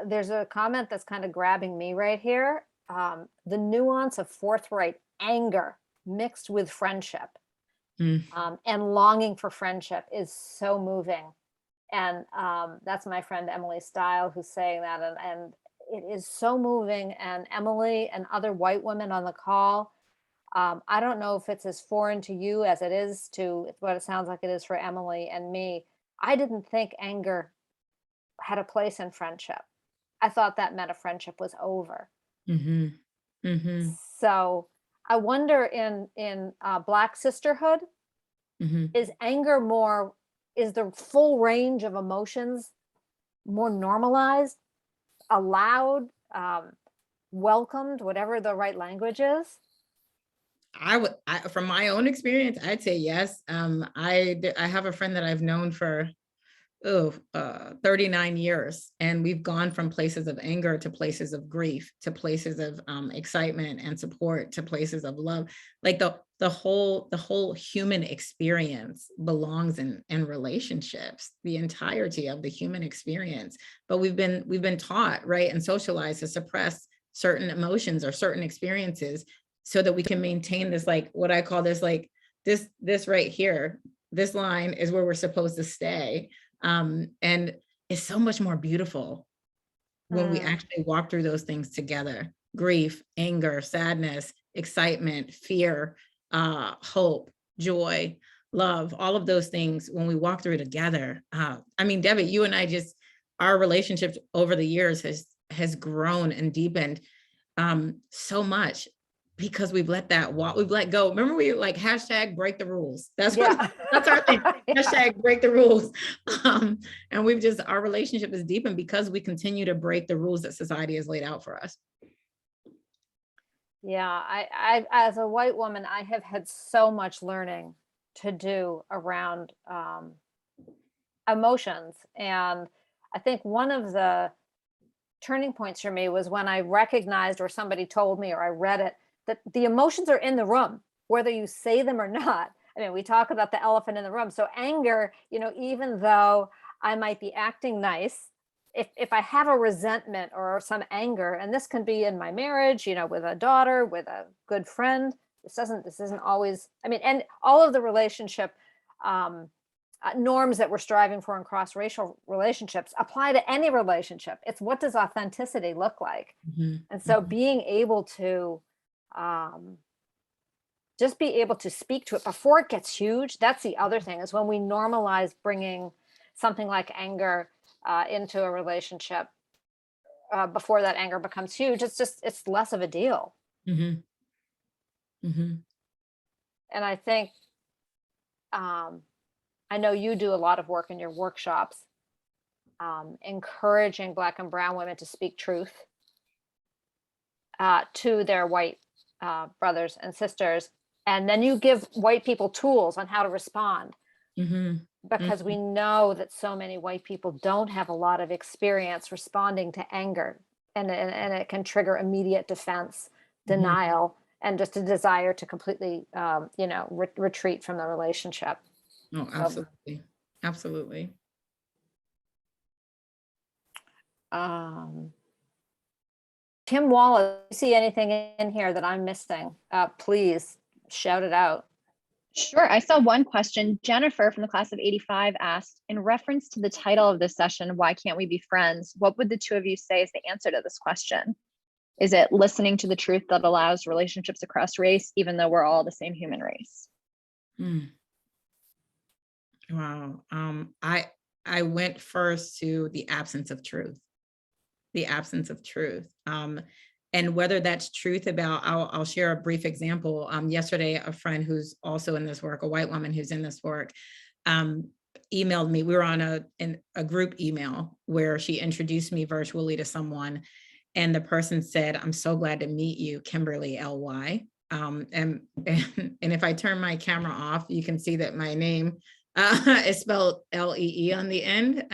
There's a comment that's kind of grabbing me right here. The nuance of forthright anger mixed with friendship, and longing for friendship is so moving. And that's my friend Emily Style who's saying that, and it is so moving. And Emily and other white women on the call, I don't know if it's as foreign to you as it is to what it sounds like it is for Emily and me. I didn't think anger had a place in friendship. I thought that meant a friendship was over. So I wonder, in Black sisterhood, is anger more, is the full range of emotions more normalized, allowed, welcomed, whatever the right language is? From my own experience, I'd say yes. I have a friend that I've known for 39 years, and we've gone from places of anger to places of grief, to places of excitement and support, to places of love. Like the whole human experience belongs in relationships, the entirety of the human experience. But we've been taught, right, and socialized to suppress certain emotions or certain experiences so that we can maintain this, like what I call this, like this right here, this line is where we're supposed to stay. And it's so much more beautiful when we actually walk through those things together: grief, anger, sadness, excitement, fear, hope, joy, love, all of those things. When we walk through together, I mean, Debbie, you and I, just our relationship over the years has grown and deepened so much, because we've let that walk, we've let go. Remember, we like hashtag break the rules. That's that's our thing. Hashtag break the rules. And our relationship is deepened because we continue to break the rules that society has laid out for us. Yeah, I as a white woman, I have had so much learning to do around emotions. And I think one of the turning points for me was when I recognized, or somebody told me, or I read it, that the emotions are in the room, whether you say them or not. I mean, we talk about the elephant in the room. So anger, even though I might be acting nice, if I have a resentment or some anger, and this can be in my marriage, with a daughter, with a good friend, this isn't always, I mean, and all of the relationship norms that we're striving for in cross-racial relationships apply to any relationship. It's, what does authenticity look like? And so being able to just be able to speak to it before it gets huge. That's the other thing, is when we normalize bringing something like anger into a relationship before that anger becomes huge, it's less of a deal. And I think, I know you do a lot of work in your workshops, encouraging Black and brown women to speak truth to their white brothers and sisters. And then you give white people tools on how to respond, because we know that so many white people don't have a lot of experience responding to anger, and it can trigger immediate defense, denial, and just a desire to completely, retreat from the relationship. Oh, absolutely. Absolutely. Kim Wallace, you see anything in here that I'm missing? Please shout it out. Sure. I saw one question. Jennifer from the class of 85 asked, in reference to the title of this session, Why Can't We Be Friends? What would the two of you say is the answer to this question? Is it listening to the truth that allows relationships across race, even though we're all the same human race? Wow. I went first to the absence of truth. The absence of truth. And whether that's truth about, I'll share a brief example. Yesterday, a friend who's also in this work, a white woman who's in this work, emailed me. We were on a group email where she introduced me virtually to someone. And the person said, I'm so glad to meet you, Kimberlee L.Y. And if I turn my camera off, you can see that my name is spelled L-E-E on the end.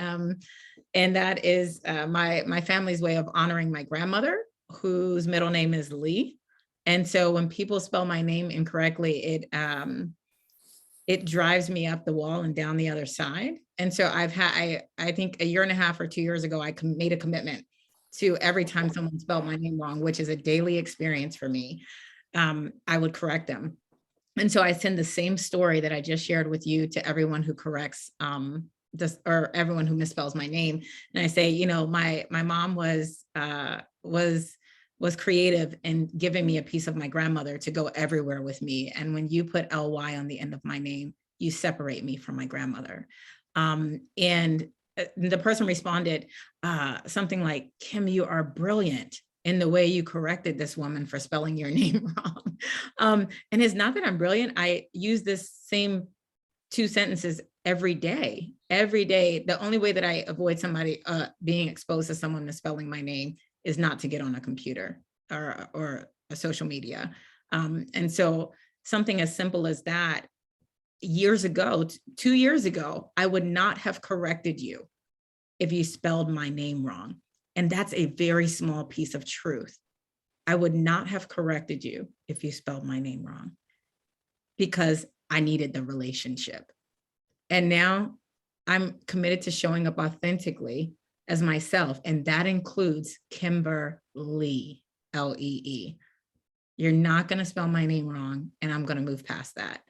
And that is my family's way of honoring my grandmother, whose middle name is Lee. And so when people spell my name incorrectly, it drives me up the wall and down the other side. And so I think a year and a half or 2 years ago, I made a commitment to every time someone spelled my name wrong, which is a daily experience for me, I would correct them. And so I send the same story that I just shared with you to everyone who corrects this, or everyone who misspells my name. And I say, my mom was creative in giving me a piece of my grandmother to go everywhere with me. And when you put L-Y on the end of my name, you separate me from my grandmother. And the person responded something like, Kim, you are brilliant in the way you corrected this woman for spelling your name wrong. And it's not that I'm brilliant. I use this same 2 sentences every day. The only way that I avoid somebody being exposed to someone misspelling my name is not to get on a computer or a social media. And so something as simple as that, years ago, 2 years ago, I would not have corrected you if you spelled my name wrong. And that's a very small piece of truth. I would not have corrected you if you spelled my name wrong, because I needed the relationship. And now I'm committed to showing up authentically as myself. And that includes Kimberlee, L-E-E. You're not going to spell my name wrong, and I'm going to move past that.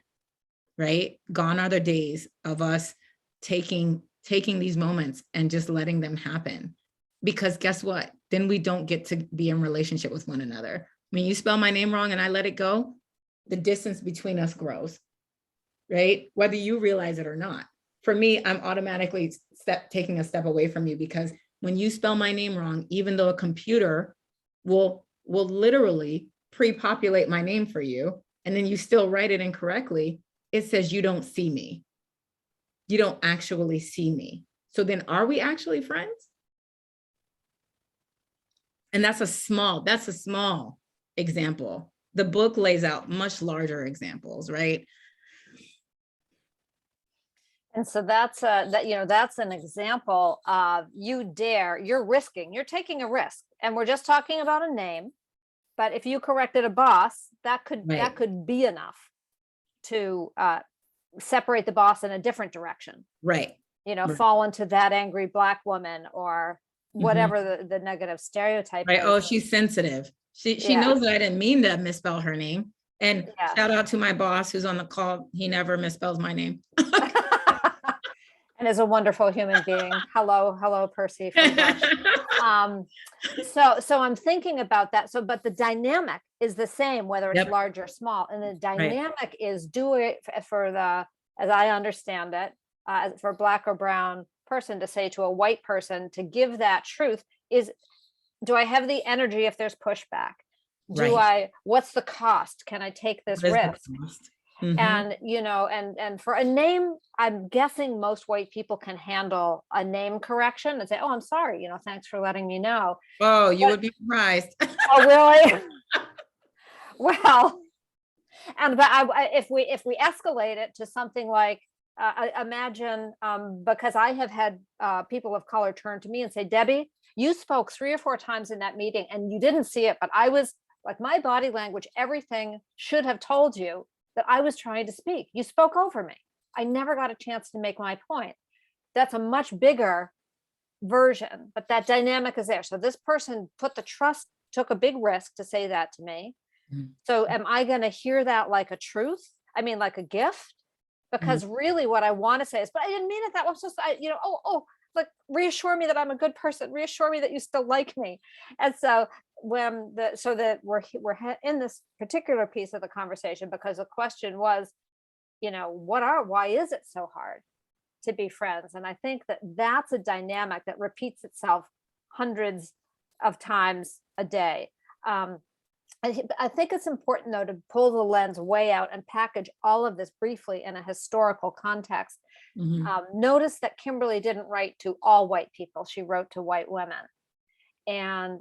Right? Gone are the days of us taking these moments and just letting them happen. Because guess what? Then we don't get to be in relationship with one another. When you spell my name wrong and I let it go, the distance between us grows, right? Whether you realize it or not. For me, I'm automatically taking a step away from you, because when you spell my name wrong, even though a computer will literally pre-populate my name for you, and then you still write it incorrectly, it says you don't see me. You don't actually see me. So then are we actually friends? And that's a small example. The book lays out much larger examples, right? And so that's an example of you're taking a risk. And we're just talking about a name, but if you corrected a boss, that could be enough to separate the boss in a different direction. Right. Fall into that angry Black woman or whatever the negative stereotype right. is. Oh, she's sensitive. She knows that I didn't mean to misspell her name. And shout out to my boss who's on the call. He never misspells my name. And is a wonderful human being. Hello, Percy. So I'm thinking about that. But the dynamic is the same, whether it's large or small. And the dynamic is do it for as I understand it, for Black or brown person to say to a white person to give that truth is, do I have the energy if there's pushback? What's the cost? Can I take this risk? And and for a name, I'm guessing most white people can handle a name correction and say, oh, I'm sorry, thanks for letting me know. Oh, you would be surprised. Oh, really? Well, but if we escalate it to something like, imagine, because I have had people of color turn to me and say, Debbie, you spoke 3 or 4 times in that meeting and you didn't see it, but I was like, my body language, everything should have told you that I was trying to speak. You spoke over me. I never got a chance to make my point. That's a much bigger version, but that dynamic is there. So this person took a big risk to say that to me. So am I going to hear that like a truth? I mean, like a gift? Because really what I want to say is, but I didn't mean it that was just, like reassure me that I'm a good person, reassure me that you still like me. And so we're in this particular piece of the conversation because the question was, why is it so hard to be friends? And I think that's a dynamic that repeats itself hundreds of times a day. I think it's important, though, to pull the lens way out and package all of this briefly in a historical context. Notice that Kimberly didn't write to all white people. She wrote to white women. And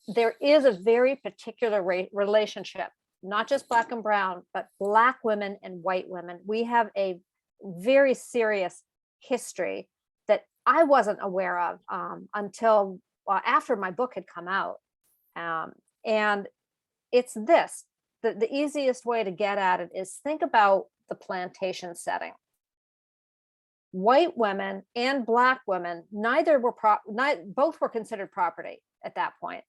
there is a very particular relationship, not just Black and brown, but Black women and white women. We have a very serious history that I wasn't aware of until after my book had come out. And it's this, the easiest way to get at it is think about the plantation setting. White women and Black women, both were considered property at that point.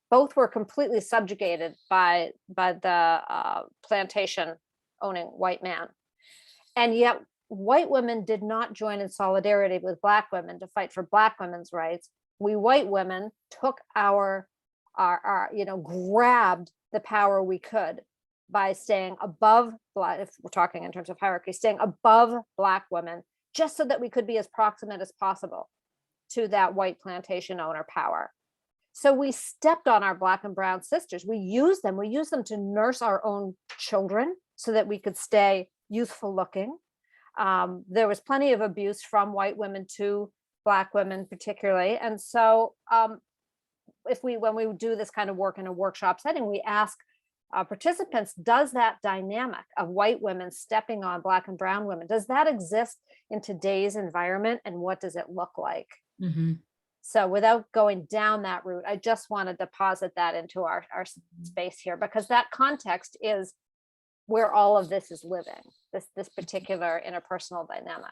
Both were completely subjugated by the plantation owning white man. And yet white women did not join in solidarity with Black women to fight for Black women's rights. We white women took our grabbed the power we could by staying above Black, if we're talking in terms of hierarchy, staying above Black women, just so that we could be as proximate as possible to that white plantation owner power. So we stepped on our Black and brown sisters. We used them to nurse our own children so that we could stay youthful looking. There was plenty of abuse from white women to Black women particularly. And so when we do this kind of work in a workshop setting, we ask participants, does that dynamic of white women stepping on Black and brown women, does that exist in today's environment, and what does it look like? So without going down that route, I just want to deposit that into our space here, because that context is where all of this is living, this particular interpersonal dynamic.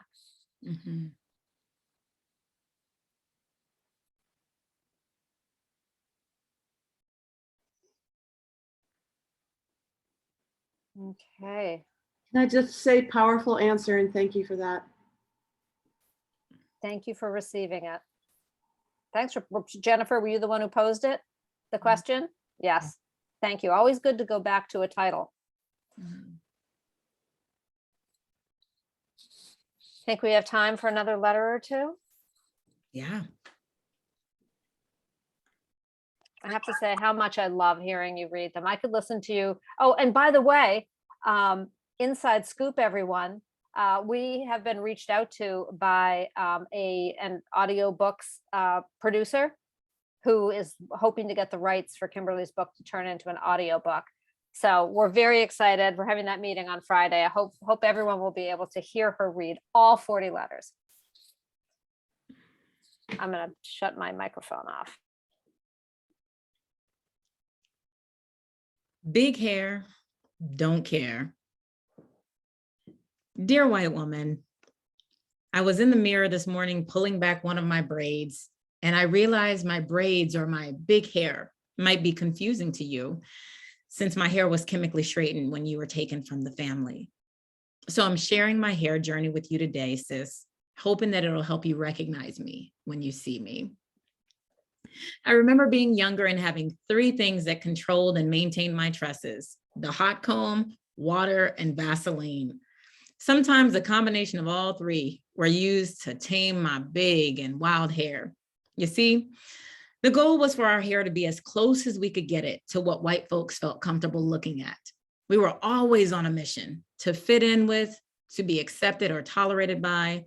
Okay. Can I just say powerful answer, and thank you for that. Thank you for receiving it. Thanks for Jennifer. Were you the one who posed it? The question? Yes. Thank you. Always good to go back to a title. Think we have time for another letter or two? Yeah. I have to say how much I love hearing you read them. I could listen to you. Oh, and by the way, inside scoop, everyone, we have been reached out to by an audiobooks producer who is hoping to get the rights for Kimberly's book to turn into an audiobook. So we're very excited. We're having that meeting on Friday. I hope everyone will be able to hear her read all 40 letters. I'm going to shut my microphone off. Big hair, don't care. Dear white woman, I was in the mirror this morning pulling back one of my braids, and I realized my braids or my big hair might be confusing to you, since my hair was chemically straightened when you were taken from the family. So I'm sharing my hair journey with you today, sis, hoping that it'll help you recognize me when you see me. I remember being younger and having 3 things that controlled and maintained my tresses: the hot comb, water, and Vaseline. Sometimes a combination of all 3 were used to tame my big and wild hair. You see, the goal was for our hair to be as close as we could get it to what white folks felt comfortable looking at. We were always on a mission to fit in with, to be accepted or tolerated by,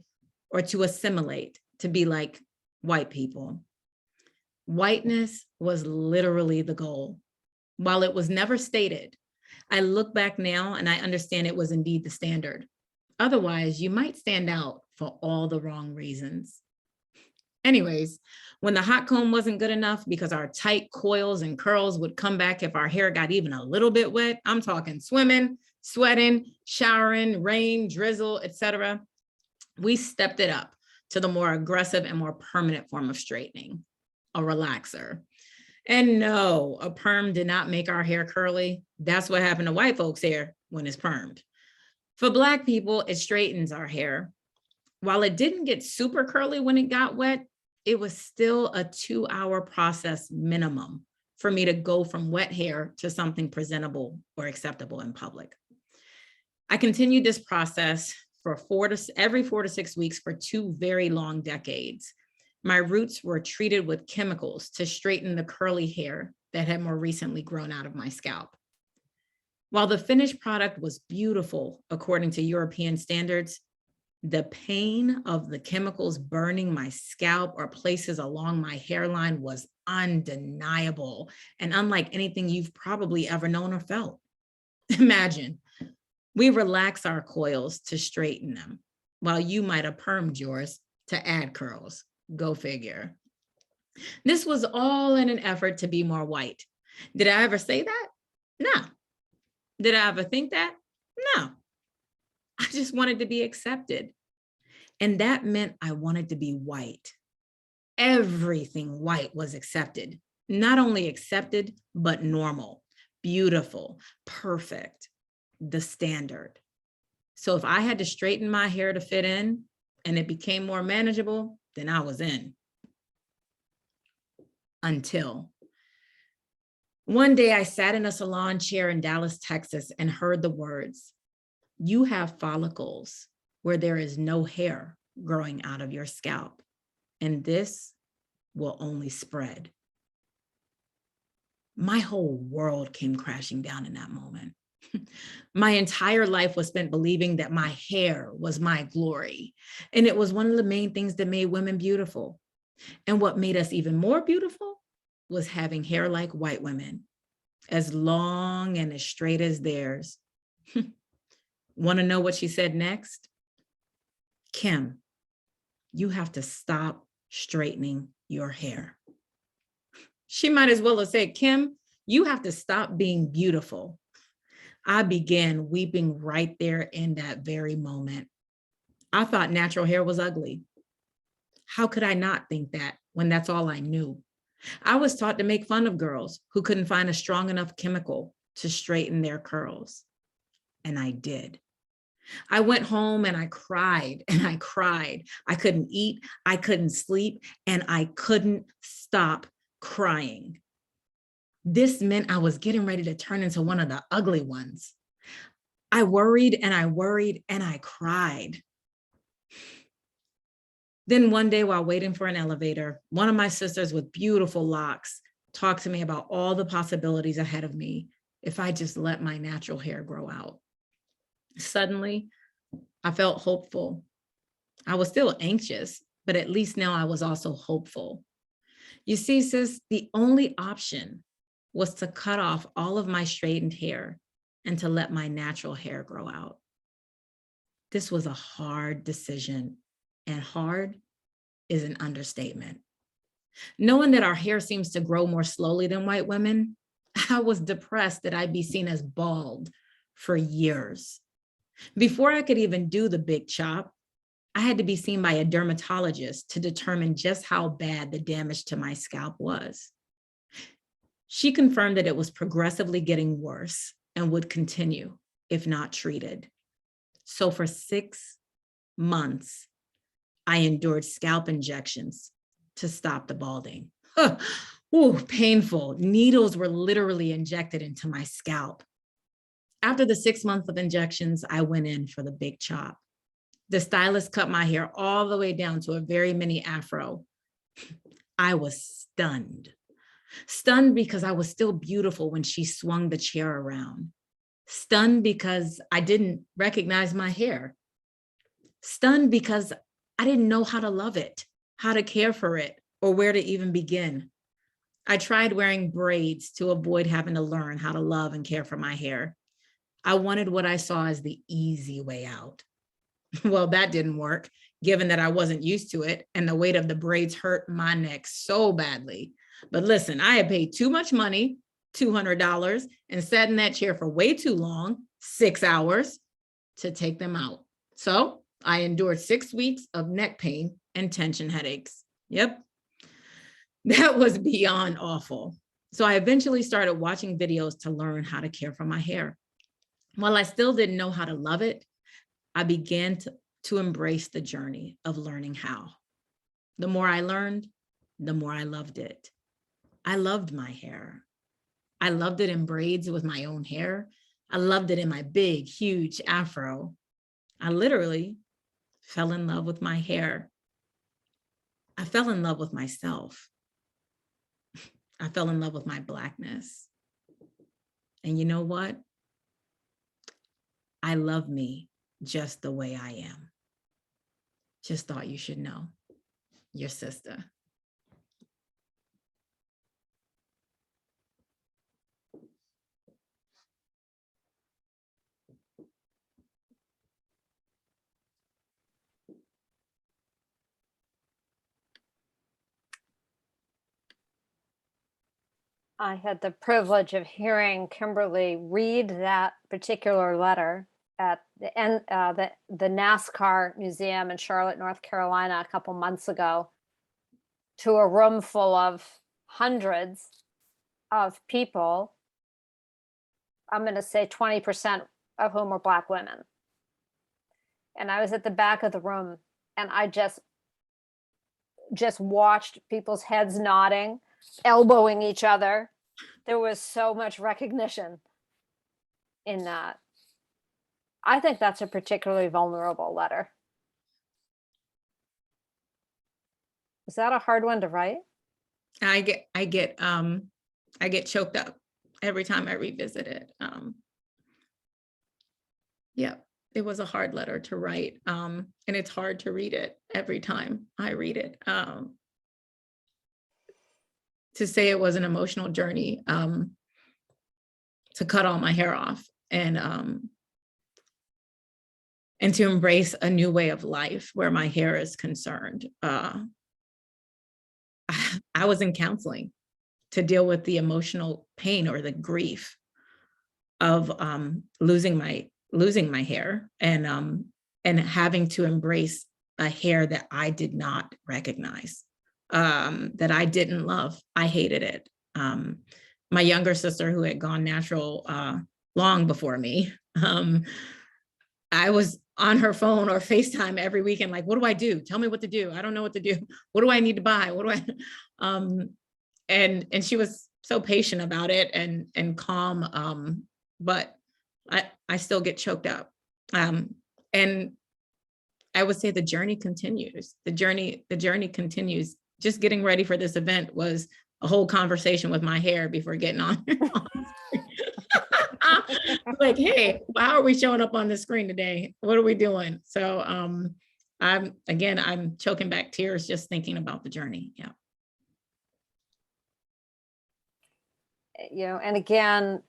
or to assimilate, to be like white people. Whiteness was literally the goal. While it was never stated, I look back now and I understand it was indeed the standard. Otherwise, you might stand out for all the wrong reasons. Anyways, when the hot comb wasn't good enough because our tight coils and curls would come back if our hair got even a little bit wet, I'm talking swimming, sweating, showering, rain, drizzle, etc., we stepped it up to the more aggressive and more permanent form of straightening, a relaxer. And no, a perm did not make our hair curly. That's what happened to white folks' hair when it's permed. For Black people, it straightens our hair. While it didn't get super curly when it got wet, it was still a 2-hour process minimum for me to go from wet hair to something presentable or acceptable in public. I continued this process for every 4 to 6 weeks for 2 very long decades. My roots were treated with chemicals to straighten the curly hair that had more recently grown out of my scalp. While the finished product was beautiful according to European standards, the pain of the chemicals burning my scalp or places along my hairline was undeniable and unlike anything you've probably ever known or felt. Imagine, we relax our coils to straighten them, while you might have permed yours to add curls. Go figure. This was all in an effort to be more white. Did I ever say that? No. Did I ever think that? No. I just wanted to be accepted. And that meant I wanted to be white. Everything white was accepted. Not only accepted, but normal, beautiful, perfect, the standard. So if I had to straighten my hair to fit in and it became more manageable, then I was in. Until one day I sat in a salon chair in Dallas, Texas, and heard the words, "You have follicles where there is no hair growing out of your scalp, and this will only spread." My whole world came crashing down in that moment. My entire life was spent believing that my hair was my glory, and it was one of the main things that made women beautiful. And what made us even more beautiful was having hair like white women, as long and as straight as theirs. Want to know what she said next? "Kim, you have to stop straightening your hair." She might as well have said, "Kim, you have to stop being beautiful." I began weeping right there in that very moment. I thought natural hair was ugly. How could I not think that when that's all I knew? I was taught to make fun of girls who couldn't find a strong enough chemical to straighten their curls. And I did. I went home and I cried and I cried. I couldn't eat, I couldn't sleep, and I couldn't stop crying. This meant I was getting ready to turn into one of the ugly ones. I worried and I worried and I cried. Then one day while waiting for an elevator, one of my sisters with beautiful locks talked to me about all the possibilities ahead of me if I just let my natural hair grow out. Suddenly, I felt hopeful. I was still anxious, but at least now I was also hopeful. You see, sis, the only option was to cut off all of my straightened hair and to let my natural hair grow out. This was a hard decision, and hard is an understatement. Knowing that our hair seems to grow more slowly than white women, I was depressed that I'd be seen as bald for years. Before I could even do the big chop, I had to be seen by a dermatologist to determine just how bad the damage to my scalp was. She confirmed that it was progressively getting worse and would continue if not treated. So for 6 months, I endured scalp injections to stop the balding. Ooh, painful. Needles were literally injected into my scalp. After the 6 months of injections, I went in for the big chop. The stylist cut my hair all the way down to a very mini afro. I was stunned. Stunned because I was still beautiful when she swung the chair around. Stunned because I didn't recognize my hair. Stunned because I didn't know how to love it, how to care for it, or where to even begin. I tried wearing braids to avoid having to learn how to love and care for my hair. I wanted what I saw as the easy way out. Well, that didn't work, given that I wasn't used to it and the weight of the braids hurt my neck so badly. But listen, I had paid too much money, $200, and sat in that chair for way too long, 6 hours, to take them out. So I endured 6 weeks of neck pain and tension headaches. Yep, that was beyond awful. So I eventually started watching videos to learn how to care for my hair. While I still didn't know how to love it, I began to embrace the journey of learning how. The more I learned, the more I loved it. I loved my hair. I loved it in braids with my own hair. I loved it in my big, huge afro. I literally fell in love with my hair. I fell in love with myself. I fell in love with my Blackness. And you know what? I love me just the way I am. Just thought you should know. Your sister. I had the privilege of hearing Kimberlee read that particular letter at the end, the NASCAR Museum in Charlotte, North Carolina, a couple months ago, to a room full of hundreds of people. I'm going to say 20% of whom were Black women. And I was at the back of the room, and I just watched people's heads nodding, elbowing each other. There was so much recognition in that. I think that's a particularly vulnerable letter. Is that a hard one to write? I get choked up every time I revisit it. Yeah, it was a hard letter to write. And it's hard to read it every time I read it. To say it was an emotional journey, to cut all my hair off and to embrace a new way of life where my hair is concerned. I was in counseling to deal with the emotional pain or the grief of losing my hair and having to embrace a hair that I did not recognize, that I didn't love. I hated it. My younger sister, who had gone natural long before me, I was on her phone or FaceTime every weekend, like, what do I do? Tell me what to do. I don't know what to do. What do I need to buy? What do I, and she was so patient about it and calm. But I still get choked up. And I would say the journey continues. The journey continues. Just getting ready for this event was a whole conversation with my hair before getting on. Like, hey, how are we showing up on the screen today? What are we doing? So I'm choking back tears just thinking about the journey. Yeah. You know, and again,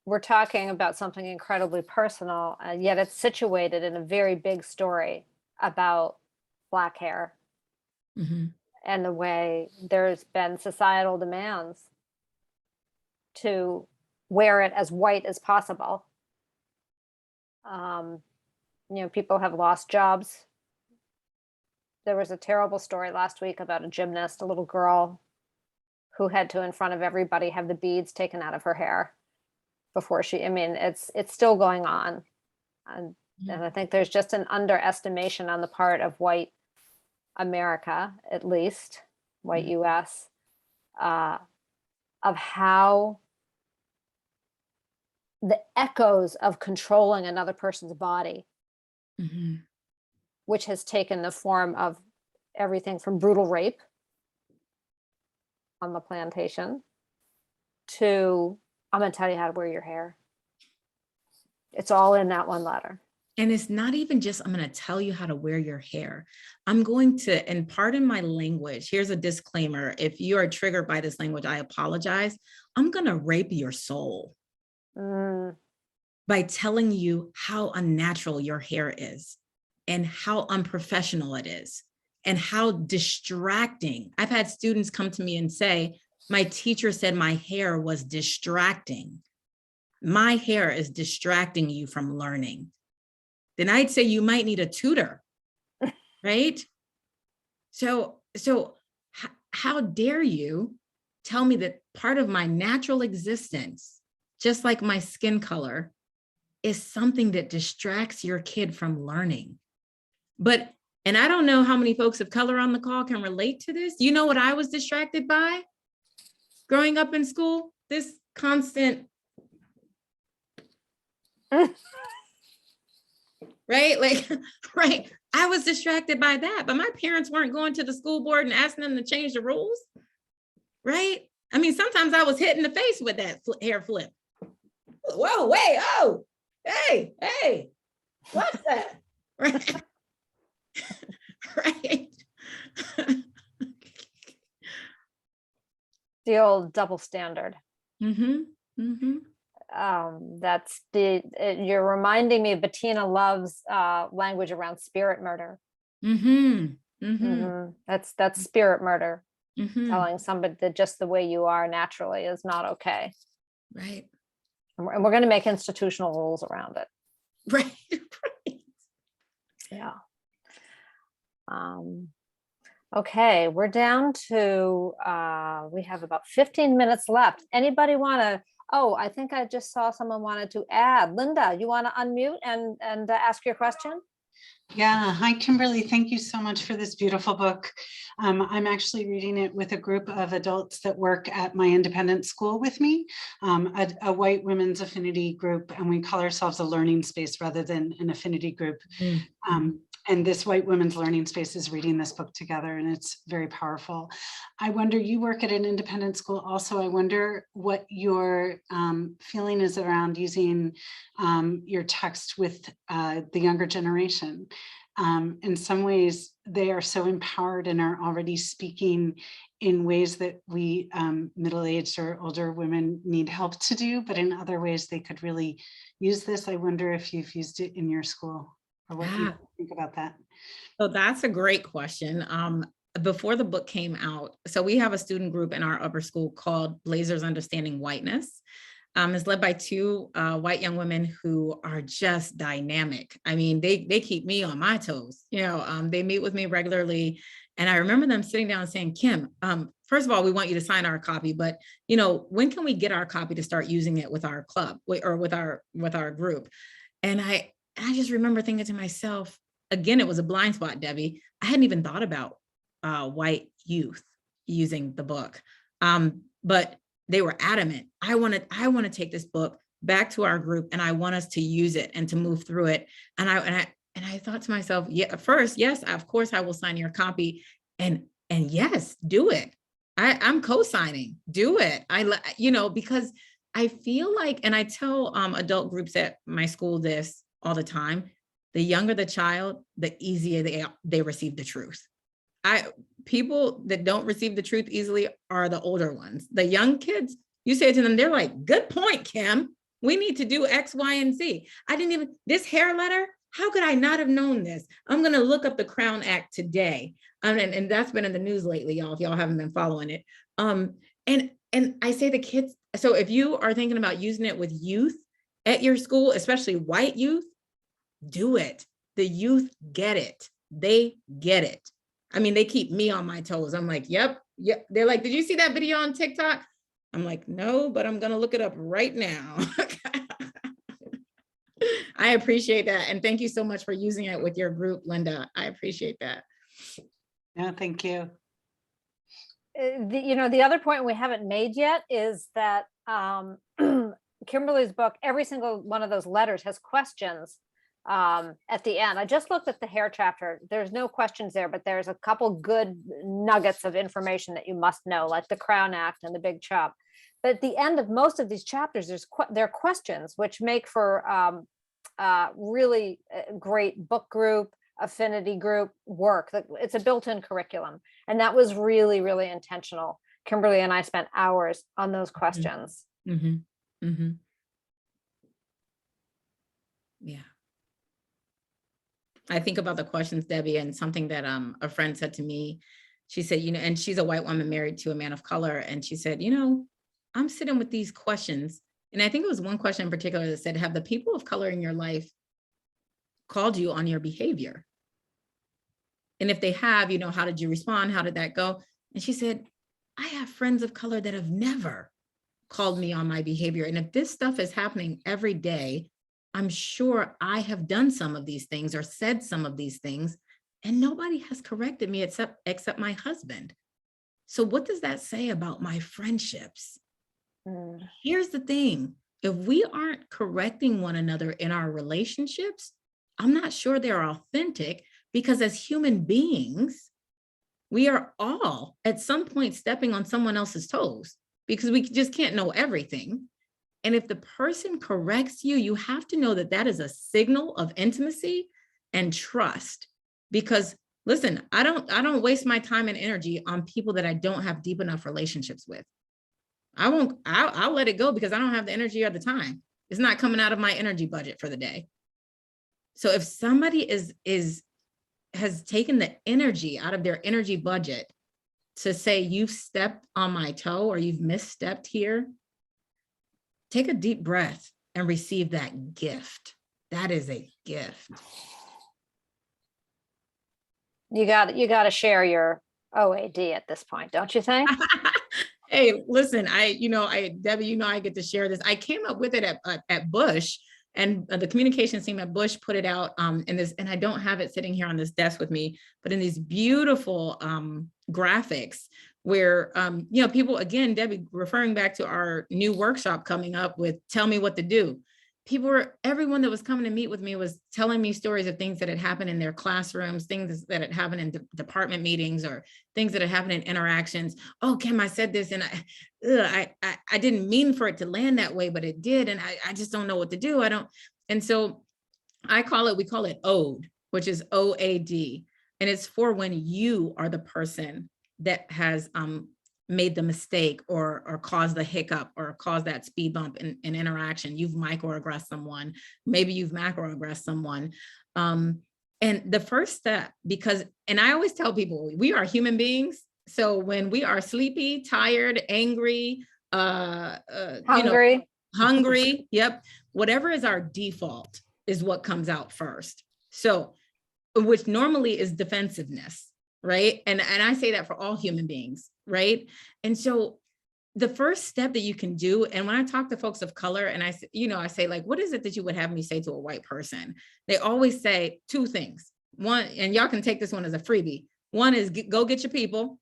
we're talking about something incredibly personal, and yet it's situated in a very big story about Black hair. Mm-hmm. And the way there's been societal demands to wear it as white as possible. You know, people have lost jobs. There was a terrible story last week about a gymnast, a little girl who had to, in front of everybody, have the beads taken out of her hair before she, I mean, it's still going on. And I think there's just an underestimation on the part of white America, at least white US, of how the echoes of controlling another person's body, which has taken the form of everything from brutal rape on the plantation to, I'm going to tell you how to wear your hair. It's all in that one letter. And it's not even just, I'm going to tell you how to wear your hair. I'm going to, and pardon my language, here's a disclaimer. If you are triggered by this language, I apologize. I'm going to rape your soul by telling you how unnatural your hair is and how unprofessional it is and how distracting. I've had students come to me and say, my teacher said my hair was distracting. My hair is distracting you from learning. Then I'd say you might need a tutor, right? So how dare you tell me that part of my natural existence, just like my skin color, is something that distracts your kid from learning? But, and I don't know how many folks of color on the call can relate to this. You know what I was distracted by growing up in school? This constant, right? Like, right. I was distracted by that, but my parents weren't going to the school board and asking them to change the rules, right? I mean, sometimes I was hit in the face with that hair flip. Whoa, wait, oh, hey, what's that? Right. Right. The old double standard. Mm-hmm. Mm-hmm. You're reminding me of Bettina Love's language around spirit murder. Mm-hmm. Mm-hmm. That's spirit murder. Mm-hmm. Telling somebody that just the way you are naturally is not okay. Right. And we're going to make institutional rules around it. Right. Right. Yeah. Okay, we're down to, we have about 15 minutes left. Anybody want to, I think I just saw someone wanted to add. Linda, you want to unmute and ask your question? Yeah, hi Kimberly, thank you so much for this beautiful book. I'm actually reading it with a group of adults that work at my independent school with me, a white women's affinity group, and we call ourselves a learning space rather than an affinity group. And this white women's learning space is reading this book together, and it's very powerful. I wonder, you work at an independent school also, I wonder what your feeling is around using your text with the younger generation. In some ways, they are so empowered and are already speaking in ways that we middle-aged or older women need help to do, but in other ways they could really use this. I wonder if you've used it in your school or what you think about that. So that's a great question. Before the book came out, so we have a student group in our upper school called Blazers Understanding Whiteness. It's led by two white young women who are just dynamic. I mean, they keep me on my toes. You know, they meet with me regularly. And I remember them sitting down and saying, Kim, first of all, we want you to sign our copy, but, you know, when can we get our copy to start using it with our club or with our group? And I just remember thinking to myself, again, it was a blind spot, Debbie. I hadn't even thought about white youth using the book. But they were adamant. I want to take this book back to our group, and I want us to use it and to move through it. And I thought to myself, yeah, first, yes, of course I will sign your copy, and yes, do it. I'm co-signing, do it. Because I feel like, and I tell adult groups at my school this all the time, the younger the child, the easier they receive the truth. People that don't receive the truth easily are the older ones. The young kids, you say to them, they're like, good point, Kim. We need to do X, Y, and Z. This hair letter, how could I not have known this? I'm going to look up the Crown Act today. And that's been in the news lately, y'all, if y'all haven't been following it. And I say to kids, so if you are thinking about using it with youth at your school, especially white youth, do it. The youth get it. They get it. I mean, they keep me on my toes. I'm like, yep. They're like, did you see that video on TikTok? I'm like, no, but I'm going to look it up right now. I appreciate that. And thank you so much for using it with your group, Linda. I appreciate that. Yeah, thank you. The other point we haven't made yet is that Kimberly's book, every single one of those letters has questions at the end. I just looked at the hair chapter. There's no questions there, but there's a couple good nuggets of information that you must know, like the Crown Act and the Big Chop. But at the end of most of these chapters, there are questions, which make for really great book group, affinity group work. It's a built-in curriculum. And that was really, really intentional. Kimberly and I spent hours on those questions. Mm-hmm. Mm-hmm. Yeah. I think about the questions, Debbie, and something that a friend said to me. She said, and she's a white woman married to a man of color. And she said, I'm sitting with these questions. And I think it was one question in particular that said, have the people of color in your life called you on your behavior? And if they have, how did you respond? How did that go? And she said, I have friends of color that have never called me on my behavior. And if this stuff is happening every day, I'm sure I have done some of these things or said some of these things, and nobody has corrected me except my husband. So what does that say about my friendships? Here's the thing. If we aren't correcting one another in our relationships, I'm not sure they're authentic, because as human beings, we are all at some point stepping on someone else's toes. because we just can't know everything. And if the person corrects you, you have to know that that is a signal of intimacy and trust. Because listen, I don't waste my time and energy on people that I don't have deep enough relationships with. I'll let it go because I don't have the energy or the time. It's not coming out of my energy budget for the day. So if somebody has taken the energy out of their energy budget to say, you've stepped on my toe or you've misstepped here, take a deep breath and receive that gift. That is a gift. You got to share your OAD at this point, don't you think? Hey, listen, Debbie, I get to share this. I came up with it at Bush, and the communications team at Bush put it out in this, and I don't have it sitting here on this desk with me, but in these beautiful graphics where, people, again, Debbie, referring back to our new workshop coming up with Tell Me What to Do. Everyone that was coming to meet with me was telling me stories of things that had happened in their classrooms, things that had happened in department meetings, or things that had happened in interactions. Oh, Kim, I said this and I didn't mean for it to land that way, but it did. And I just don't know what to do. And so we call it OAD, which is OAD. And it's for when you are the person that has made the mistake or caused the hiccup or caused that speed bump in interaction. You've microaggressed someone, maybe you've macroaggressed someone. And the first step, and I always tell people, we are human beings. So when we are sleepy, tired, angry, hungry, yep, whatever is our default is what comes out first. So, which normally is defensiveness. Right. And I say that for all human beings. Right. And so the first step that you can do, and when I talk to folks of color and I say, like, what is it that you would have me say to a white person? They always say two things. One, and y'all can take this one as a freebie. One is go get your people.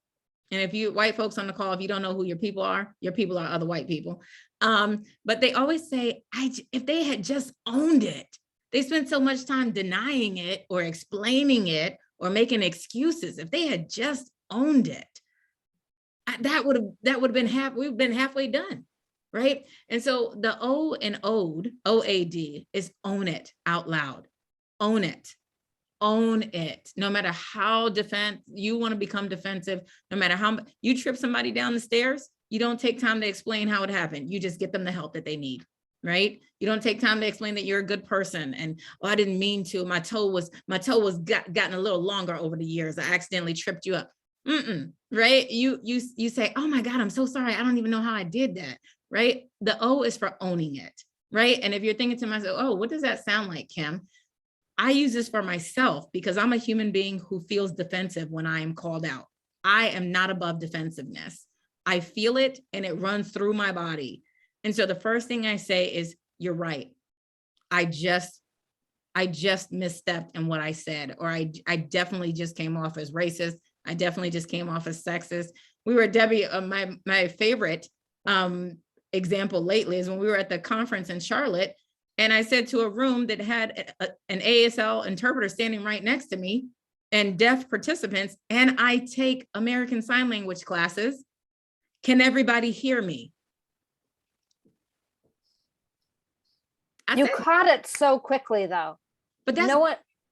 And if you white folks on the call, if you don't know who your people are other white people. But they always say, if they had just owned it, they spent so much time denying it or explaining it or making excuses. If they had just owned it, that would have been we've been halfway done, right? And so the O in OAD, OAD, is own it out loud. Own it. Own it. No matter how you want to become defensive, no matter how you trip somebody down the stairs, you don't take time to explain how it happened. You just get them the help that they need. Right? You don't take time to explain that you're a good person. And I didn't mean to. My toe was gotten a little longer over the years. I accidentally tripped you up. Right? You say, oh my God, I'm so sorry. I don't even know how I did that. Right? The O is for owning it. Right? And if you're thinking to myself, oh, what does that sound like, Kim? I use this for myself because I'm a human being who feels defensive when I am called out. I am not above defensiveness. I feel it and it runs through my body. And so the first thing I say is, you're right. I just misstepped in what I said, or I definitely just came off as racist. I definitely just came off as sexist. We were, Debbie, my favorite example lately is when we were at the conference in Charlotte, and I said to a room that had an ASL interpreter standing right next to me and deaf participants, and I take American Sign Language classes, can everybody hear me? You caught it so quickly, though. But that's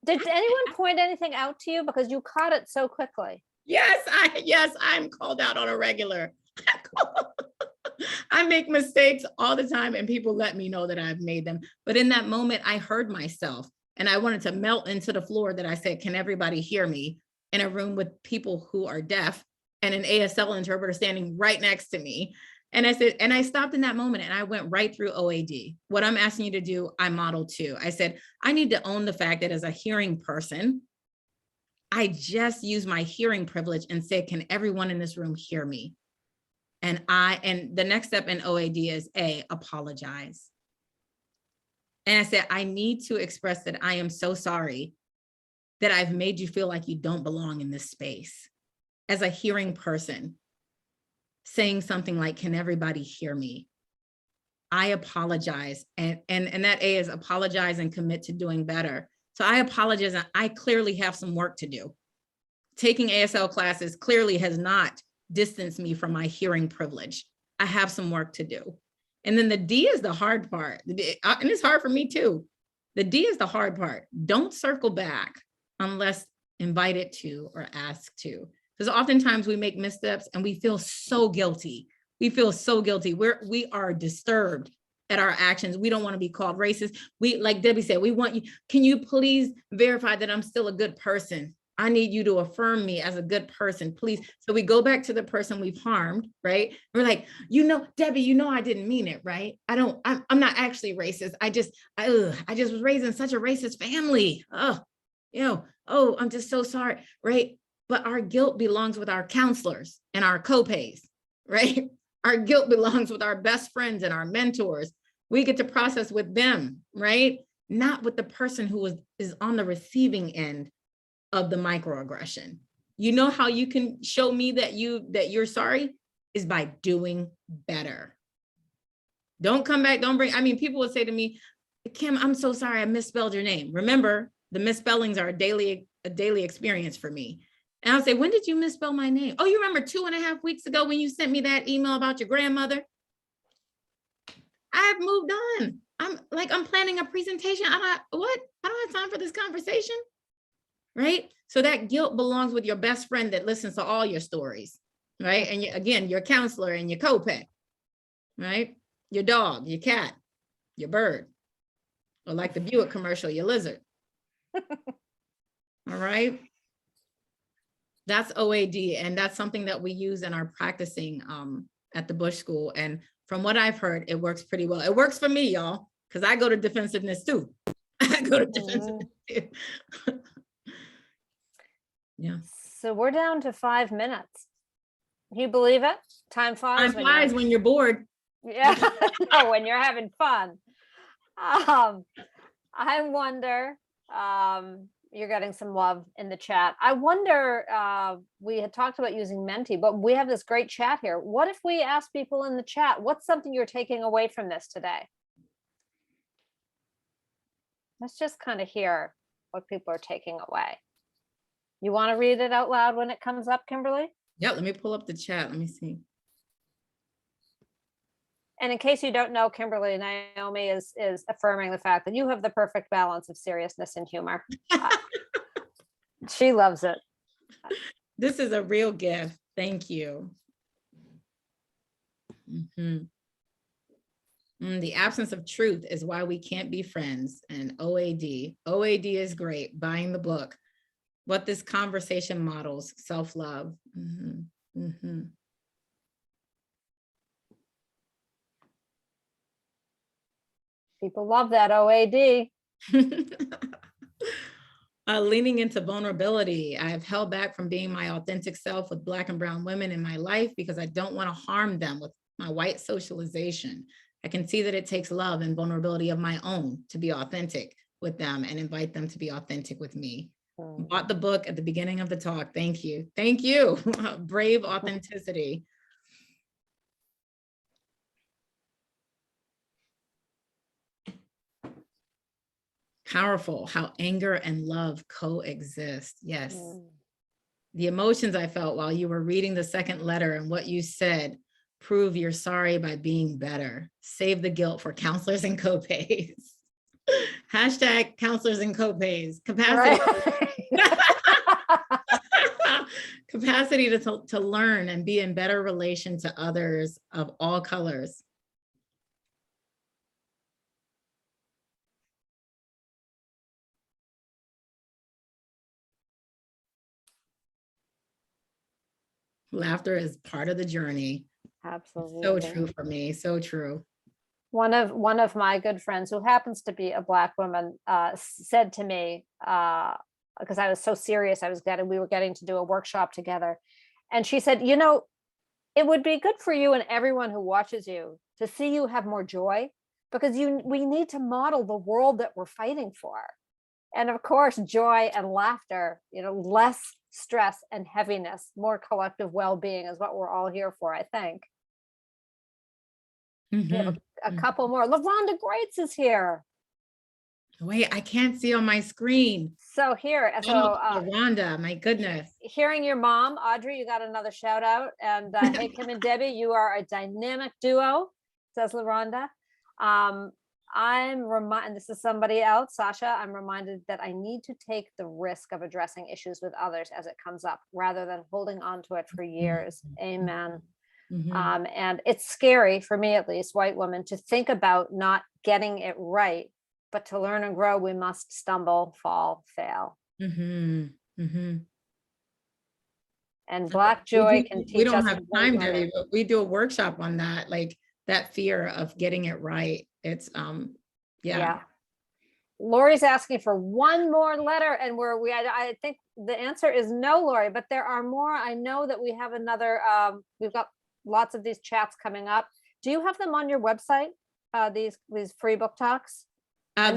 did anyone point anything out to you? Because you caught it so quickly. Yes, I'm called out on a regular. I make mistakes all the time and people let me know that I've made them. But in that moment, I heard myself and I wanted to melt into the floor that I said, can everybody hear me? In a room with people who are deaf and an ASL interpreter standing right next to me. And I said, and I stopped in that moment and I went right through OAD. What I'm asking you to do, I modeled too. I said, I need to own the fact that as a hearing person, I just use my hearing privilege and say, can everyone in this room hear me? And the next step in OAD is apologize. And I said, I need to express that I am so sorry that I've made you feel like you don't belong in this space. As a hearing person, saying something like, can everybody hear me? I apologize. And that A is apologize and commit to doing better. So I apologize. I clearly have some work to do. Taking ASL classes clearly has not distanced me from my hearing privilege. I have some work to do. And then the D is the hard part. And it's hard for me too. The D is the hard part. Don't circle back unless invited to or asked to. Because oftentimes we make missteps and we feel so guilty. We feel so guilty. We are disturbed at our actions. We don't want to be called racist. We, like Debbie said, we want you, can you please verify that I'm still a good person? I need you to affirm me as a good person, please. So we go back to the person we've harmed, right? We're like, Debbie, I didn't mean it, right? I'm not actually racist. I just was raised in such a racist family. I'm just so sorry, right? But our guilt belongs with our counselors and our co-pays, right? Our guilt belongs with our best friends and our mentors. We get to process with them, right? Not with the person who is on the receiving end of the microaggression. You know how you can show me that you're sorry is by doing better. Don't come back, people would say to me, Kim, I'm so sorry I misspelled your name. Remember, the misspellings are a daily experience for me. And I'll say, when did you misspell my name? Oh, you remember 2.5 weeks ago when you sent me that email about your grandmother? I've moved on. I'm planning a presentation. I don't have time for this conversation, right? So that guilt belongs with your best friend that listens to all your stories, right? And again, your counselor and your co-pet, right? Your dog, your cat, your bird, or like the Buick commercial, your lizard. All right. That's OAD, and that's something that we use in our practicing at the Bush School. And from what I've heard, it works pretty well. It works for me, y'all, because I go to defensiveness too. I go to defensiveness too. Yeah. So we're down to 5 minutes. Can you believe it? Time flies. Time flies when you're bored. Yeah, no, when you're having fun. I wonder, you're getting some love in the chat. I wonder, we had talked about using Menti, but we have this great chat here. What if we ask people in the chat, what's something you're taking away from this today? Let's just kind of hear what people are taking away. You want to read it out loud when it comes up, Kimberly? Yeah, let me pull up the chat. Let me see. And in case you don't know, Kimberly, Naomi is affirming the fact that you have the perfect balance of seriousness and humor. She loves it. This is a real gift. Thank you. The absence of truth is why we can't be friends. And OAD is great. Buying the book. What this conversation models, self-love. People love that OAD. Leaning into vulnerability. I have held back from being my authentic self with Black and brown women in my life because I don't want to harm them with my white socialization. I can see that it takes love and vulnerability of my own to be authentic with them and invite them to be authentic with me. Bought the book at the beginning of the talk. Thank you. Thank you. Brave authenticity. Powerful how anger and love coexist. Yes. The emotions I felt while you were reading the second letter and what you said, prove you're sorry by being better. Save the guilt for counselors and co-pays. Hashtag counselors and co-pays. Capacity. Right. Capacity to learn and be in better relation to others of all colors. Laughter is part of the journey. Absolutely. So true for me. So true. One of my good friends who happens to be a Black woman said to me, because I was so serious, we were getting to do a workshop together. And she said, it would be good for you and everyone who watches you to see you have more joy, because we need to model the world that we're fighting for. And of course, joy and laughter, less stress and heaviness, more collective well-being is what we're all here for, I think. We have a couple more. LaVonda Greats is here. Wait, I can't see on my screen. So here, Yolanda, my goodness. hearing your mom, Audrey, you got another shout out. And hey, Kim and Debbie, you are a dynamic duo, says LaRonda. I'm reminded, this is somebody else, Sasha, I'm reminded that I need to take the risk of addressing issues with others as it comes up, rather than holding on to it for years. Amen. And it's scary, for me at least, white woman, to think about not getting it right, but to learn and grow, we must stumble, fall, fail. And Black joy can teach us. We don't have time, white women. Debbie, but we do a workshop on that, like that fear of getting it right. It's yeah. Lori's asking for one more letter, and I think the answer is no, Lori, but there are more. I know that we have another, we've got lots of these chats coming up. Do you have them on your website? These free book talks? I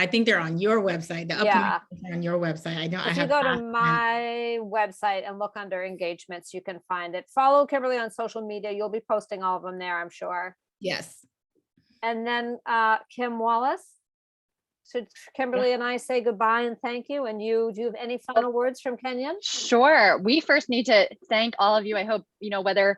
think they're on your website. The upcoming are on your website. I don't. If you go to my website and look under engagements, you can find it. Follow Kimberly on social media. You'll be posting all of them there, I'm sure. Yes. And then Kim Wallace. Should Kimberly and I say goodbye and thank you? And do you have any final words from Kenyon? Sure. We first need to thank all of you. I hope, whether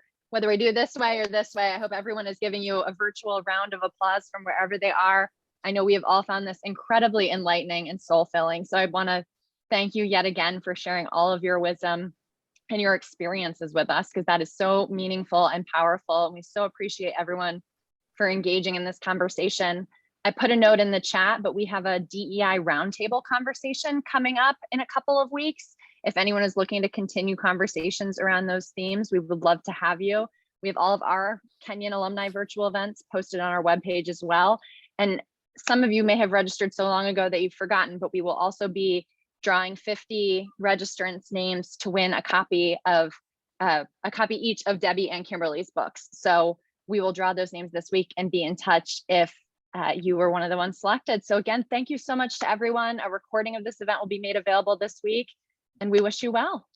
we do this way or this way, I hope everyone is giving you a virtual round of applause from wherever they are. I know we have all found this incredibly enlightening and soul-filling. So I want to thank you yet again for sharing all of your wisdom and your experiences with us, because that is so meaningful and powerful. And we so appreciate everyone for engaging in this conversation. I put a note in the chat, but we have a DEI roundtable conversation coming up in a couple of weeks. If anyone is looking to continue conversations around those themes, we would love to have you. We have all of our Kenyon alumni virtual events posted on our webpage as well. And some of you may have registered so long ago that you've forgotten, but we will also be drawing 50 registrants' names to win a copy each of Debbie and Kimberly's books. So we will draw those names this week and be in touch if you were one of the ones selected. So again, thank you so much to everyone. A recording of this event will be made available this week, and we wish you well.